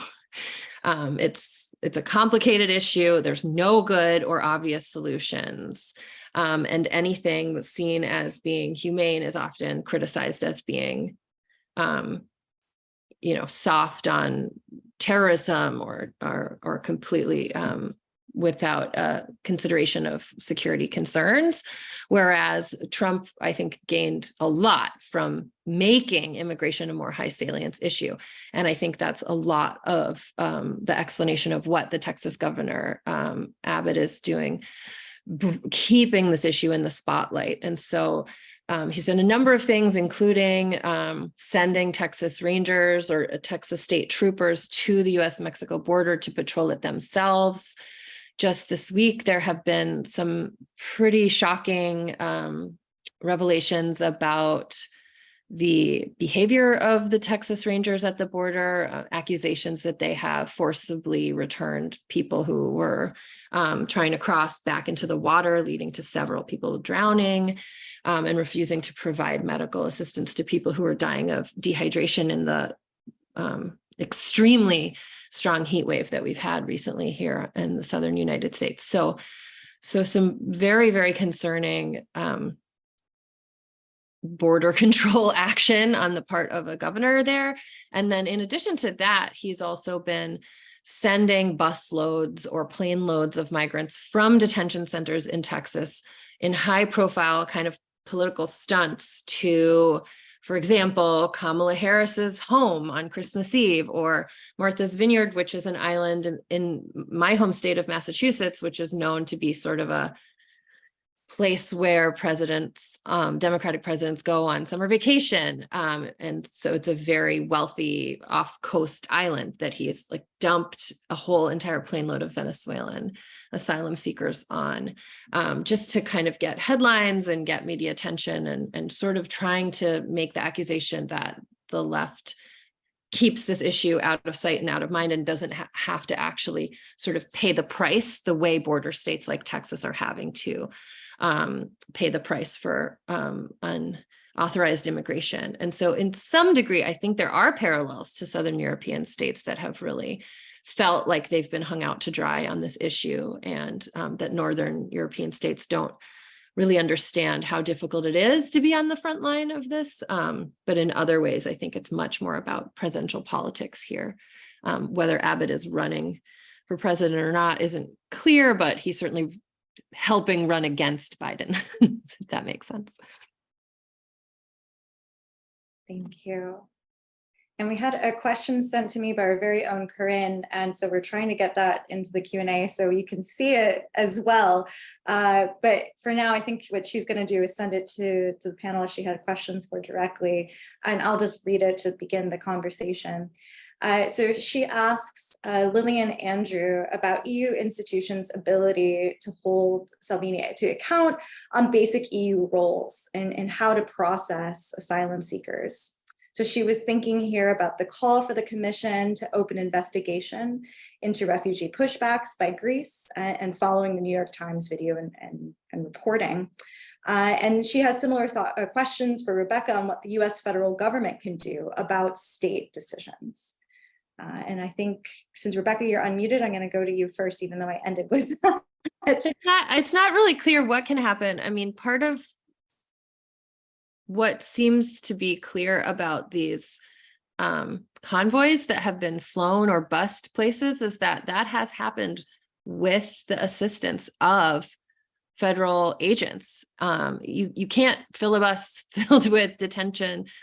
It's a complicated issue. There's no good or obvious solutions. And anything that's seen as being humane is often criticized as being, soft on terrorism or completely without consideration of security concerns. Whereas Trump, I think, gained a lot from making immigration a more high salience issue. And I think that's a lot of the explanation of what the Texas governor, Abbott, is doing, keeping this issue in the spotlight. And so he's done a number of things, including sending Texas Rangers or Texas state troopers to the US-Mexico border to patrol it themselves. Just this week, there have been some pretty shocking revelations about the behavior of the Texas Rangers at the border, accusations that they have forcibly returned people who were trying to cross back into the water, leading to several people drowning, and refusing to provide medical assistance to people who are dying of dehydration in the extremely strong heat wave that we've had recently here in the southern United States. So some very, very concerning border control action on the part of a governor there. And then in addition to that, he's also been sending bus loads or plane loads of migrants from detention centers in Texas in high profile kind of political stunts to, for example, Kamala Harris's home on Christmas Eve, or Martha's Vineyard, which is an island in my home state of Massachusetts, which is known to be sort of a place where presidents, Democratic presidents, go on summer vacation. And so it's a very wealthy off-coast island that he's like dumped a whole entire plane load of Venezuelan asylum seekers on, just to kind of get headlines and get media attention, and sort of trying to make the accusation that the left keeps this issue out of sight and out of mind and doesn't have to actually sort of pay the price the way border states like Texas are having to pay the price for unauthorized immigration. And so in some degree, I think there are parallels to Southern European states that have really felt like they've been hung out to dry on this issue, and that Northern European states don't really understand how difficult it is to be on the front line of this. But in other ways, I think it's much more about presidential politics here. Whether Abbott is running for president or not isn't clear, but he's certainly helping run against Biden, if that makes sense.
Thank you. And we had a question sent to me by our very own Corinne, and so we're trying to get that into the Q&A so you can see it as well. But for now, I think what she's going to do is send it to the panelists she had questions for directly, and I'll just read it to begin the conversation. So she asks Lillian Andrew about EU institutions' ability to hold Salvini to account on basic EU roles and how to process asylum seekers. So she was thinking here about the call for the Commission to open investigation into refugee pushbacks by Greece, and following the New York Times video and reporting. And she has similar questions for Rebecca on what the US federal government can do about state decisions. And I think since Rebecca, you're unmuted, I'm going to go to you first, even though I ended with that.
It's not really clear what can happen. I mean, part of what seems to be clear about these convoys that have been flown or bused places is that has happened with the assistance of federal agents. You can't fill a bus filled with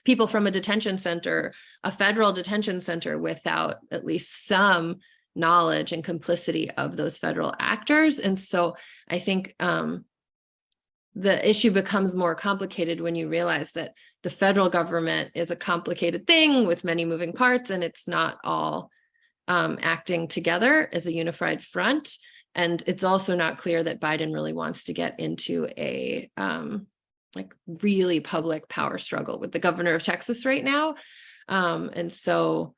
people from a detention center, a federal detention center, without at least some knowledge and complicity of those federal actors. And so I think the issue becomes more complicated when you realize that the federal government is a complicated thing with many moving parts, and it's not all acting together as a unified front. And it's also not clear that Biden really wants to get into a like really public power struggle with the governor of Texas right now. And so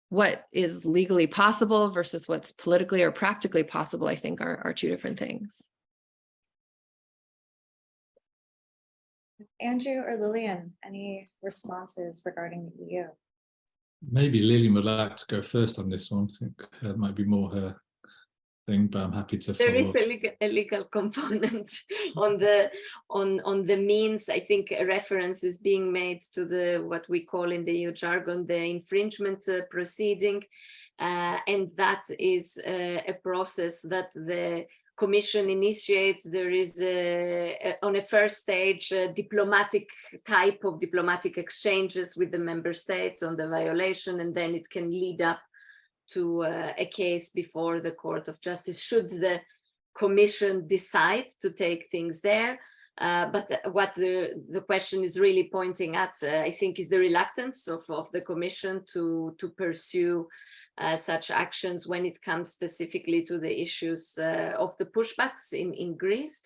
what is legally possible versus what's politically or practically possible, I think are two different things.
Andrew or Lillian, any responses regarding the EU?
Maybe Lillian would like to go first on this one. I think it might be more her thing, but I'm happy to follow.
There is a legal component on the means. I think a reference is being made to the what we call in the EU jargon the infringement proceeding, and that is a process that the Commission initiates. There is on a first stage diplomatic exchanges with the member states on the violation, and then it can lead up to a case before the Court of Justice should the Commission decide to take things there. But what the question is really pointing at, I think, is the reluctance of the Commission to pursue such actions when it comes specifically to the issues of the pushbacks in Greece.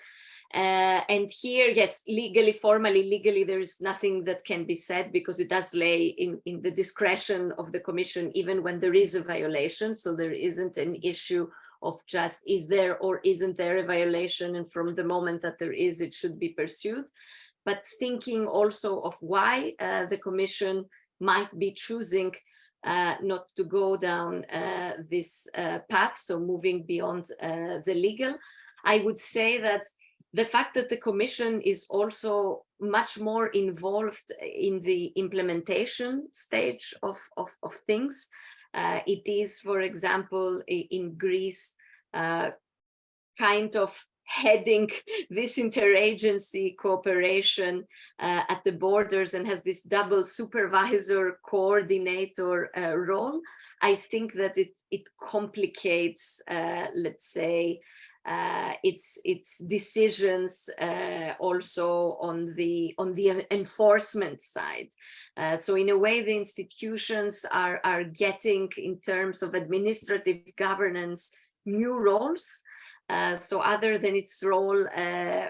And here, yes, formally legally, there is nothing that can be said, because it does lay in the discretion of the Commission, even when there is a violation. So there isn't an issue of just, is there or isn't there a violation? And from the moment that there is, it should be pursued. But thinking also of why the Commission might be choosing not to go down this path, so moving beyond the legal, I would say that the fact that the Commission is also much more involved in the implementation stage of things. It is, for example, in Greece, kind of heading this interagency cooperation at the borders, and has this double supervisor coordinator role. I think that it complicates, let's say, its decisions also on the enforcement side. So in a way, the institutions are getting, in terms of administrative governance, new roles. So other than its role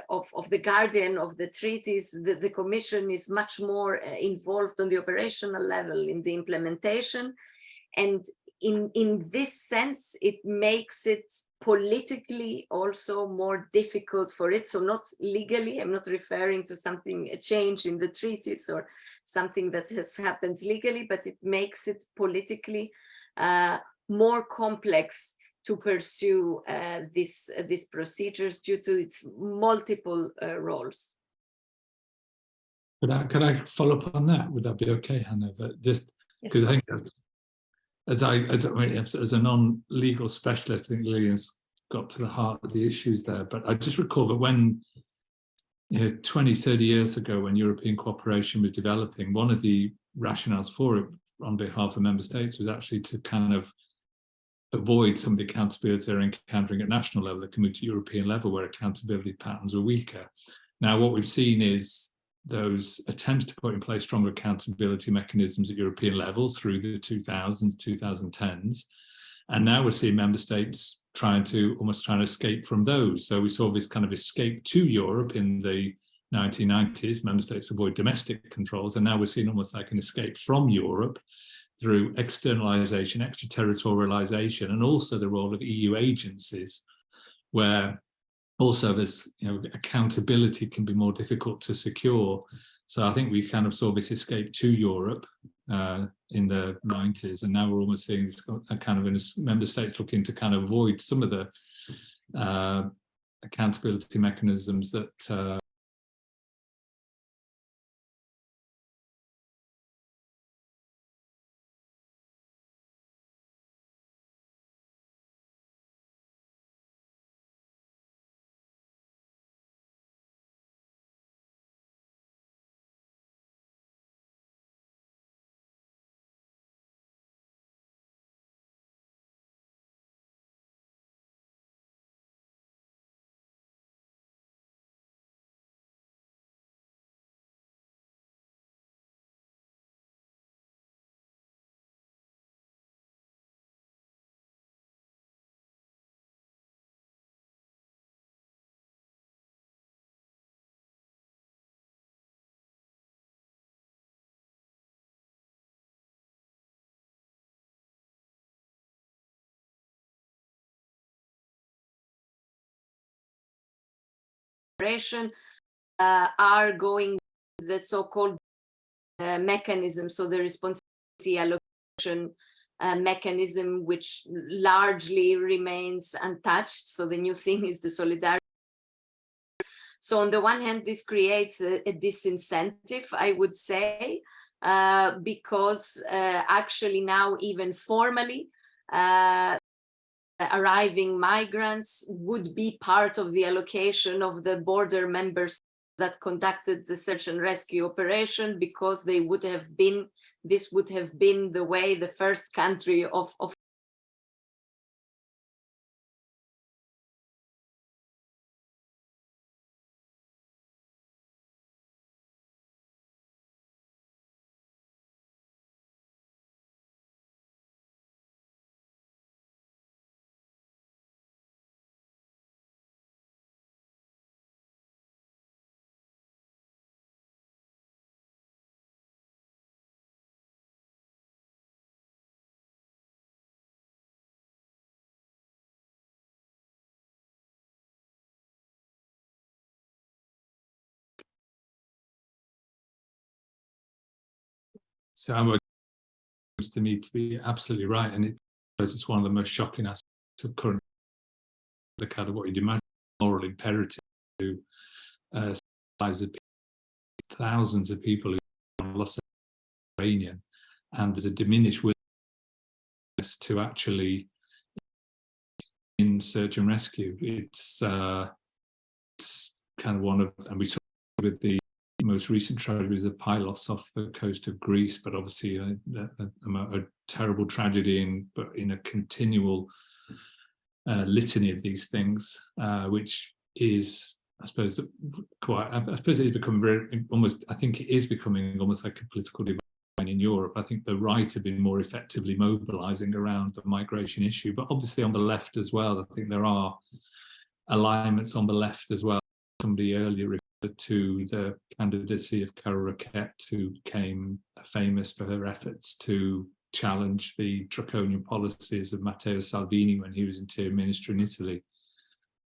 of the guardian of the treaties, the Commission is much more involved on the operational level in the implementation. And in this sense, it makes it politically also more difficult for it. So not legally, I'm not referring to a change in the treaties or something that has happened legally, but it makes it politically more complex to pursue these procedures due to its multiple roles.
Could I follow up on that? Would that be okay, Hannah? But just because I think, as a non-legal specialist, I think Lillian's got to the heart of the issues there. But I just recall that when, 20, 30 years ago, when European cooperation was developing, one of the rationales for it on behalf of member states was actually to kind of avoid some of the accountability they're encountering at national level that can move to European level, where accountability patterns are weaker. Now, what we've seen is those attempts to put in place stronger accountability mechanisms at European level through the 2000s, 2010s. And now we're seeing member states trying to escape from those. So we saw this kind of escape to Europe in the 1990s, member states avoid domestic controls. And now we're seeing almost like an escape from Europe through externalization, extraterritorialization, and also the role of EU agencies, where also there's, accountability can be more difficult to secure. So I think we kind of saw this escape to Europe in the 90s, and now we're almost seeing this kind of in member states looking to kind of avoid some of the accountability mechanisms that
are going the so-called mechanism, so the responsibility allocation mechanism, which largely remains untouched. So the new thing is the solidarity. So on the one hand, this creates a disincentive, I would say, because actually now even formally, arriving migrants would be part of the allocation of the border members that conducted the search and rescue operation, because they would have been, this would have been the way the first country of
So seems to me to be absolutely right, and it's one of the most shocking aspects of current, the kind of what you'd imagine, moral imperative to lives of thousands of people who lost their Iranian, and there's a diminished willingness to actually in search and rescue. It's kind of one of, and we saw with the most recent tragedies of Pylos off the coast of Greece, but obviously a terrible tragedy, but in a continual litany of these things, which is, I suppose, it is becoming very, almost, I think it is becoming almost like a political divide in Europe. I think the right have been more effectively mobilizing around the migration issue, but obviously on the left as well. I think there are alignments on the left as well. Somebody earlier referred to the candidacy of Cara Raquette, who became famous for her efforts to challenge the draconian policies of Matteo Salvini when he was interior minister in Italy.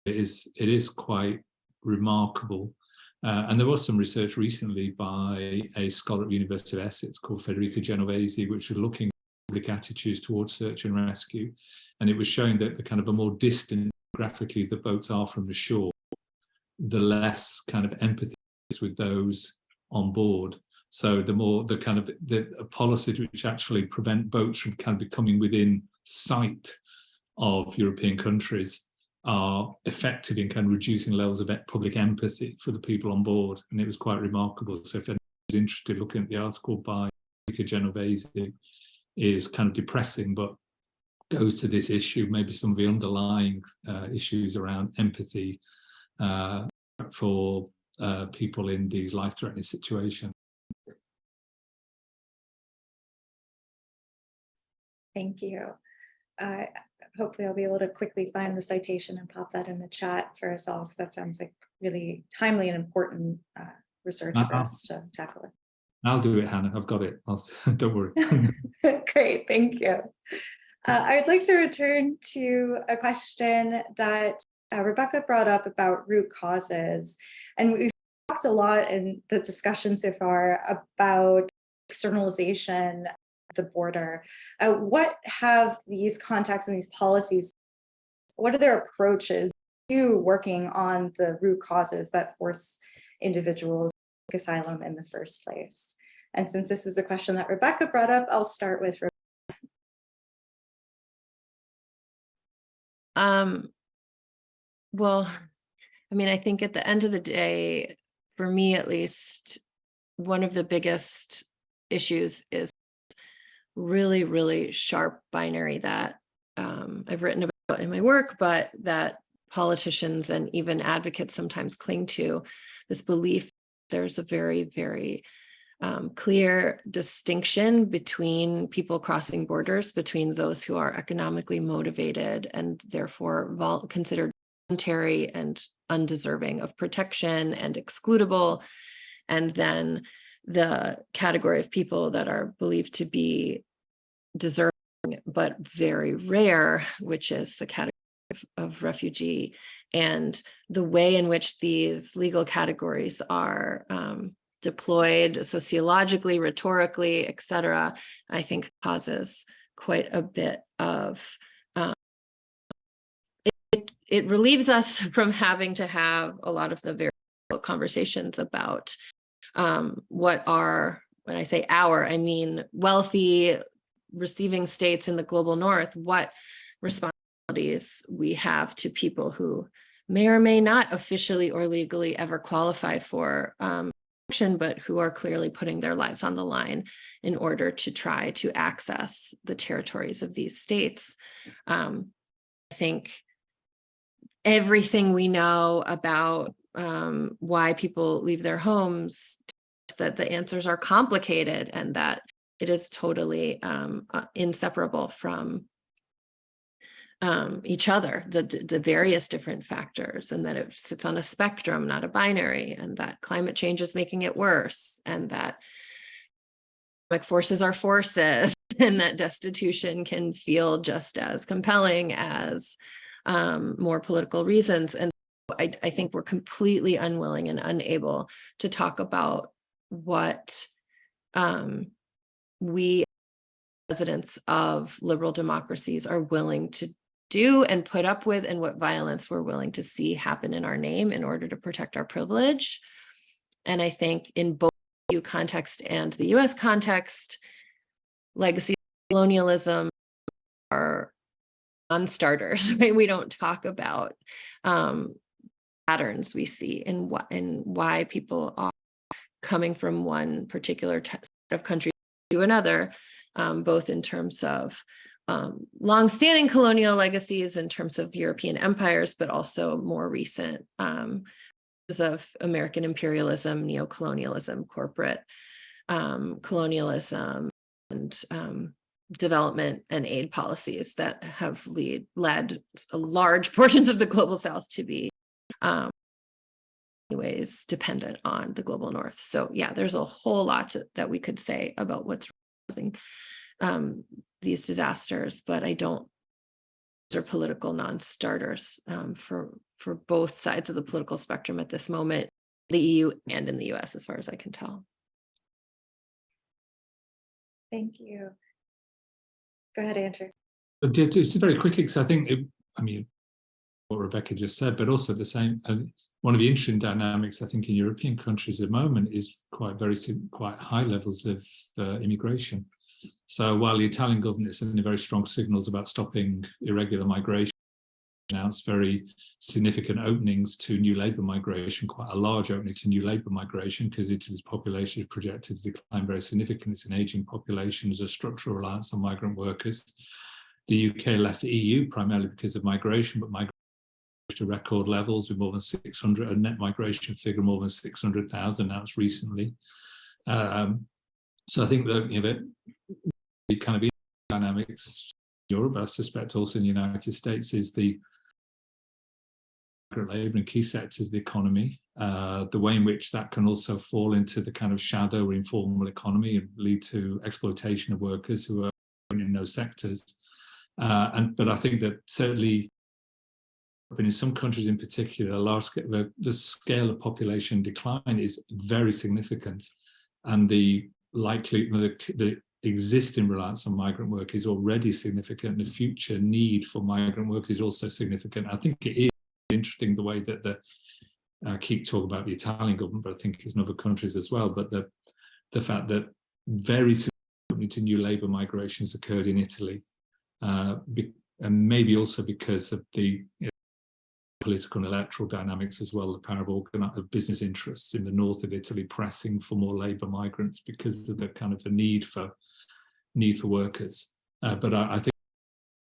It is quite remarkable. And there was some research recently by a scholar at the University of Essex called Federica Genovesi, which was looking at public attitudes towards search and rescue. And it was showing that the kind of a more distant graphically the boats are from the shore, the less kind of empathy is with those on board. So the more the kind of the policies which actually prevent boats from kind of becoming within sight of European countries are effective in kind of reducing levels of public empathy for the people on board. And it was quite remarkable. So if anyone's interested, looking at the article by Genovese is kind of depressing, but goes to this issue, maybe some of the underlying issues around empathy for people in these life-threatening situations.
Thank you. Hopefully I'll be able to quickly find the citation and pop that in the chat for us all, because that sounds like really timely and important research for us to tackle it.
I'll do it, Hannah. I've got it. Don't worry.
Great, thank you. I'd like to return to a question that Rebecca brought up about root causes. And we've talked a lot in the discussion so far about externalization of the border. What have these contacts and these policies, what are their approaches to working on the root causes that force individuals to seek asylum in the first place? And since this is a question that Rebecca brought up, I'll start with Rebecca.
Well, I mean, I think at the end of the day, for me at least, one of the biggest issues is really, really sharp binary that I've written about in my work, but that politicians and even advocates sometimes cling to, this belief there's a very, very clear distinction between people crossing borders, between those who are economically motivated and therefore considered voluntary and undeserving of protection and excludable, and then the category of people that are believed to be deserving but very rare, which is the category of refugee, and the way in which these legal categories are deployed sociologically, rhetorically, et cetera, I think causes quite a bit of it relieves us from having to have a lot of the very conversations about what are, when I say our, I mean wealthy, receiving states in the global north what responsibilities we have to people who may or may not officially or legally ever qualify for protection, but who are clearly putting their lives on the line in order to try to access the territories of these states. I think everything we know about why people leave their homes, that the answers are complicated and that it is totally inseparable from each other, the various different factors, and that it sits on a spectrum, not a binary, and that climate change is making it worse, and that economic forces are forces, and that destitution can feel just as compelling as more political reasons. And I think we're completely unwilling and unable to talk about what we residents of liberal democracies are willing to do and put up with, and what violence we're willing to see happen in our name in order to protect our privilege. And I think in both the EU context and the US context, legacy colonialism are non-starters, right? We don't talk about patterns we see and why people are coming from one particular set of countries to another, both in terms of long-standing colonial legacies, in terms of European empires, but also more recent of American imperialism, neocolonialism, corporate colonialism, and development and aid policies that have led large portions of the global South to be anyways dependent on the global North. So yeah, there's a whole lot that we could say about what's causing these disasters, but I don't, these are political non-starters for both sides of the political spectrum at this moment, the EU and in the US, as far as I can tell.
Thank you. Go ahead, Andrew.
Just very quickly, because I think, what Rebecca just said, but also the same, one of the interesting dynamics, I think, in European countries at the moment is quite high levels of immigration. So while the Italian government is sending very strong signals about stopping irregular migration, announced very significant openings to new labour migration, quite a large opening to new labour migration, because Italy's population is projected to decline very significantly. It's an ageing population, there's a structural reliance on migrant workers. The UK left the EU primarily because of migration, but migration to record levels with more than 600, a net migration figure more than 600,000 announced recently. So I think that the kind of dynamics in Europe, I suspect also in the United States, is the migrant labour in key sectors of the economy, the way in which that can also fall into the kind of shadow or informal economy and lead to exploitation of workers who are in those sectors. But I think that certainly, but in some countries in particular, the scale of population decline is very significant, and the existing reliance on migrant work is already significant. The future need for migrant workers is also significant. I think it is interesting the way that I keep talking about the Italian government, but I think it's in other countries as well. But the fact that very significant to new labour migration has occurred in Italy, and maybe also because of the political and electoral dynamics as well, the power of business interests in the north of Italy pressing for more labour migrants because of the kind of the need for workers. But I think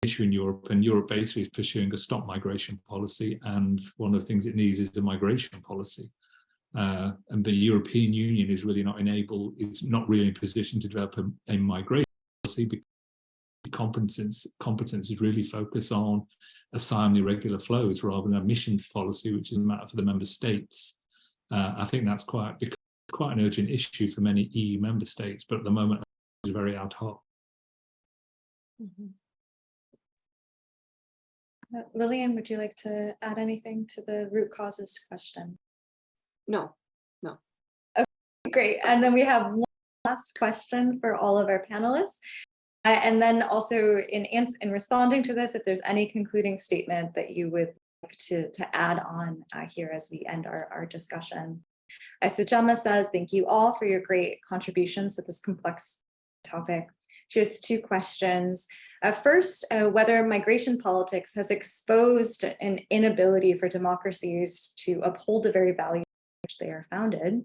the issue in Europe, and Europe basically is pursuing a stop migration policy, and one of the things it needs is a migration policy. And the European Union is really not it's not really in a position to develop a migration policy, because competence is really focused on asylum irregular flows rather than a mission policy, which is a matter for the member states. I think that's quite an urgent issue for many EU member states, but at the moment it's very ad hoc.
Lillian, would you like to add anything to the root causes question?
No.
Okay, great. And then we have one last question for all of our panelists. And then also in responding to this, if there's any concluding statement that you would like to add on here as we end our discussion. So Gemma says, thank you all for your great contributions to this complex topic. just two questions. First, whether migration politics has exposed an inability for democracies to uphold the very values on which they are founded.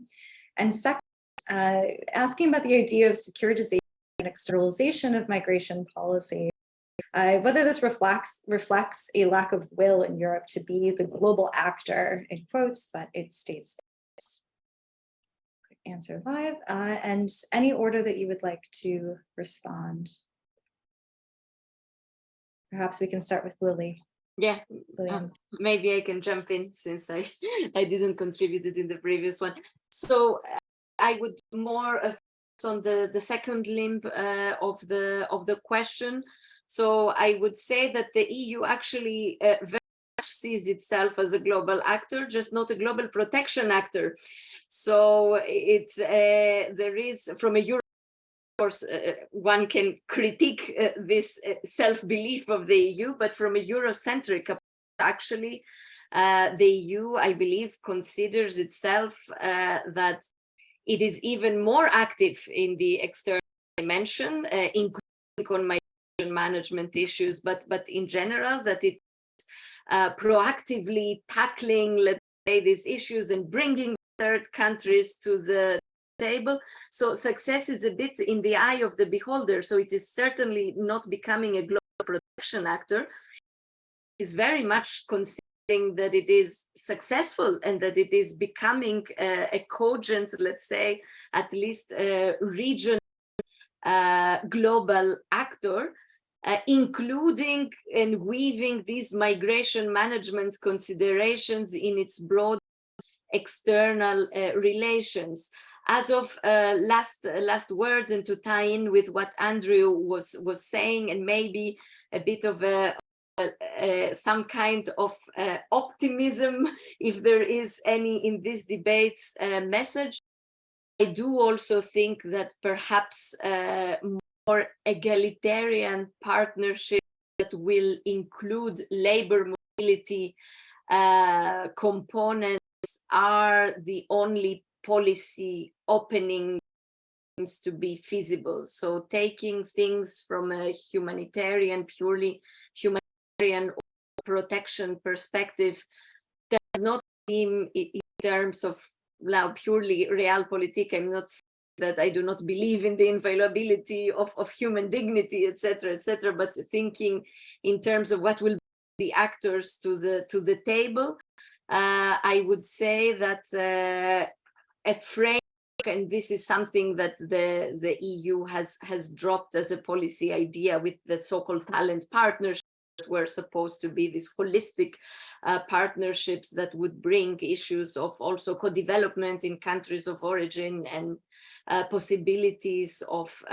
And second, asking about the idea of securitization and externalization of migration policy, whether this reflects a lack of will in Europe to be the global actor, in quotes, that it states. Answer live, and any order that you would like to respond. Perhaps we can start with Lily.
Yeah,
Lily.
maybe I can jump in since I didn't contribute it in the previous one. So I would more focus on the second limb of the question. So I would say that the EU actually very much sees itself as a global actor, just not a global protection actor. So it's there is, from a Euro, of course, one can critique this self-belief of the EU, but from a Eurocentric approach, actually, the EU, I believe, considers itself that it is even more active in the external dimension, including on migration management issues, but in general, that it proactively tackling, let's say, these issues and bringing third countries to the table. So success is a bit in the eye of the beholder. So it is certainly not becoming a global protection actor. It is very much considering that it is successful and that it is becoming a cogent, let's say, at least regional global actor, including and weaving these migration management considerations in its broad external relations. As of last words, and to tie in with what Andrew was saying, and maybe a bit of some kind of optimism, if there is any in this debate message, I do also think that perhaps more egalitarian partnership that will include labor mobility components are the only policy openings to be feasible. So taking things from a humanitarian, purely humanitarian protection perspective does not seem, in terms of now purely realpolitik, I'm not saying that I do not believe in the inviolability of human dignity, etc., but thinking in terms of what will bring the actors to the table, I would say that a framework, and this is something that the EU has dropped as a policy idea with the so-called talent partnerships, were supposed to be these holistic partnerships that would bring issues of also co-development in countries of origin and possibilities of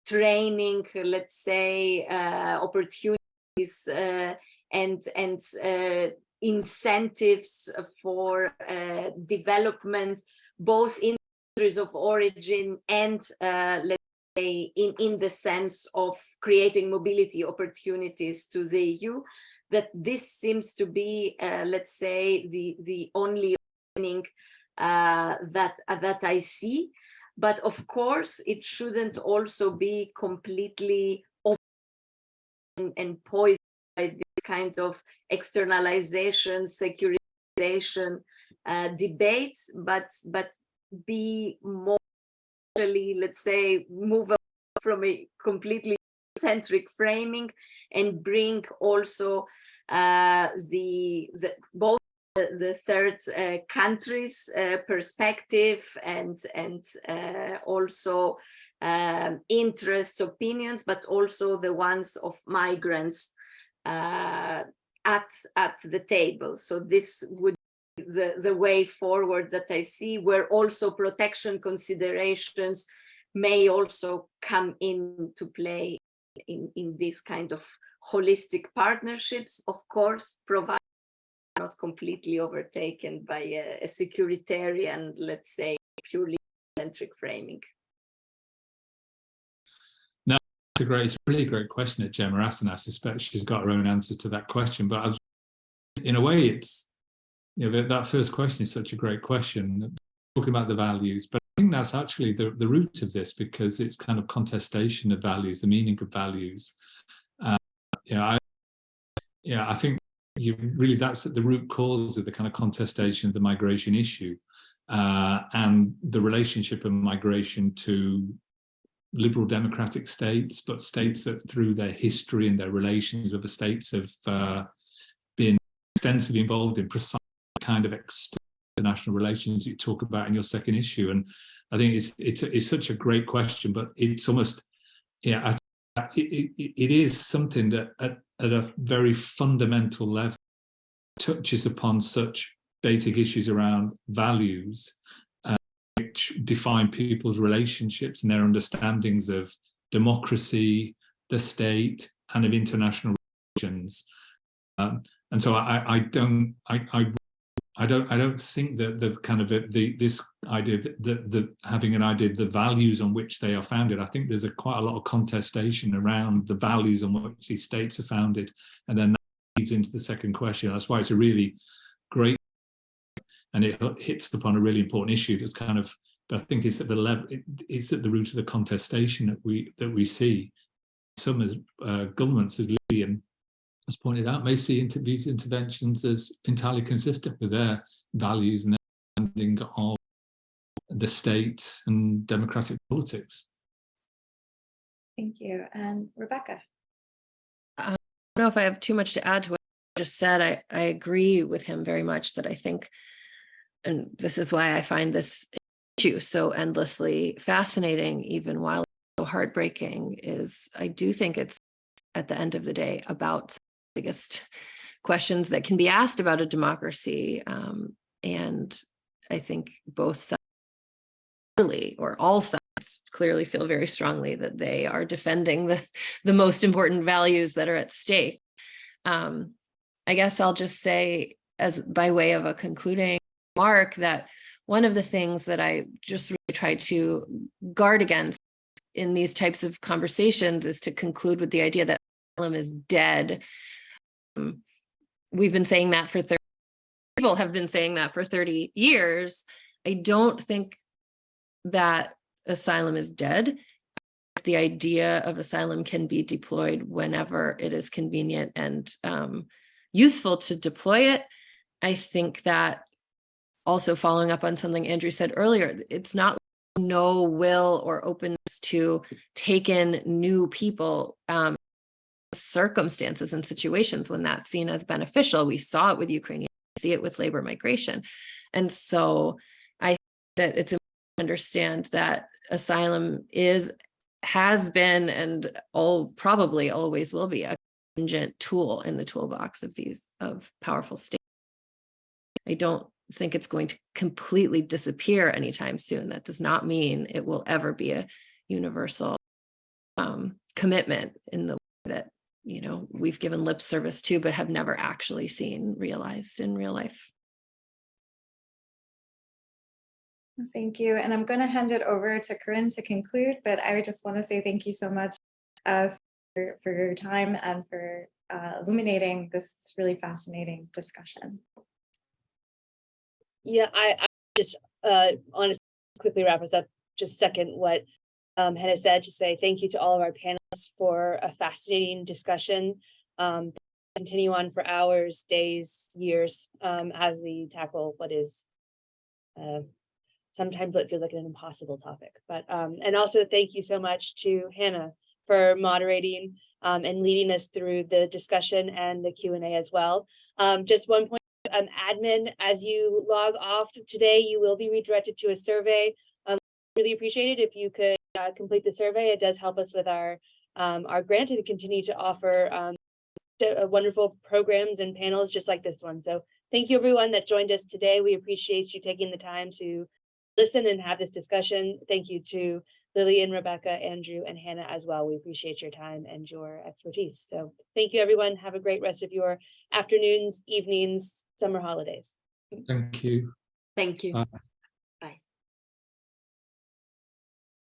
training, let's say, opportunities and incentives for development, both in countries of origin and let's say in the sense of creating mobility opportunities to the EU. That this seems to be, let's say, the only opening that I see. But of course, it shouldn't also be completely open and poisoned by this kind of externalization, securitization debates, but be more, let's say, move from a completely centric framing and bring also both the third countries perspective and also interests, opinions, but also the ones of migrants at the table. So this would be the way forward that I see, where also protection considerations may also come into play in this kind of holistic partnerships, of course, provided not completely overtaken by a securitarian, let's say, purely centric framing.
No, it's a really great question that Gemma asked, and I suspect she's got her own answer to that question. But in a way, it's, you know, that first question is such a great question, talking about the values, but think that's actually the root of this, because it's kind of contestation of values, the meaning of values. I think that's at the root cause of the kind of contestation of the migration issue, and the relationship of migration to liberal democratic states, but states that through their history and their relations with the states have been extensively involved in precise kind of international relations you talk about in your second issue. And I think it's such a great question, but it's almost, I think it is something that at a very fundamental level touches upon such basic issues around values, which define people's relationships and their understandings of democracy, the state, and of international relations. And so I don't think that the kind of this idea that having an idea of the values on which they are founded. I think there's quite a lot of contestation around the values on which these states are founded, and then that leads into the second question. That's why it's a really great, and it hits upon a really important issue. That's kind of, but I think it's at the level, it's at the root of the contestation that we see. Some as governments, as Lillian has pointed out, may see these interventions as entirely consistent with their values and their understanding of the state and democratic politics.
Thank you. And Rebecca.
I don't know if I have too much to add to what I just said. I agree with him very much that I think, and this is why I find this issue so endlessly fascinating, even while it's so heartbreaking, is I do think it's at the end of the day about the biggest questions that can be asked about a democracy. And I think both sides, or all sides, clearly feel very strongly that they are defending the most important values that are at stake. I guess I'll just say, as by way of a concluding remark, that one of the things that I just really try to guard against in these types of conversations is to conclude with the idea that asylum is dead. We've been saying that for 30 years. People have been saying that for 30 years. I don't think that asylum is dead. The idea of asylum can be deployed whenever it is convenient and useful to deploy it. I think that, also following up on something Andrew said earlier, it's not no will or openness to take in new people, circumstances and situations when that's seen as beneficial. We saw it with Ukrainians, we see it with labor migration. And so I think that it's important to understand that asylum has been, and probably always will be, a contingent tool in the toolbox of powerful states. I don't think it's going to completely disappear anytime soon. That does not mean it will ever be a universal commitment in the way that, we've given lip service to, but have never actually seen realized in real life.
Thank you. And I'm going to hand it over to Corinne to conclude, but I just want to say thank you so much for your time and for illuminating this really fascinating discussion.
Yeah, I just honestly quickly wrap us up, just second what Hannah said, to say thank you to all of our panelists for a fascinating discussion. Continue on for hours, days, years, as we tackle what is sometimes what feels like an impossible topic. But and also thank you so much to Hannah for moderating and leading us through the discussion and the Q&A as well. Just one point. Admin, as you log off today, you will be redirected to a survey. Really appreciate it if you could complete the survey. It does help us with our grant to continue to offer wonderful programs and panels just like this one. So thank you everyone that joined us today. We appreciate you taking the time to listen and have this discussion. Thank you to Lillian, Rebecca, Andrew, and Hannah as well. We appreciate your time and your expertise. So thank you everyone. Have a great rest of your afternoons, evenings, summer holidays.
Thank you.
Thank you.
Bye.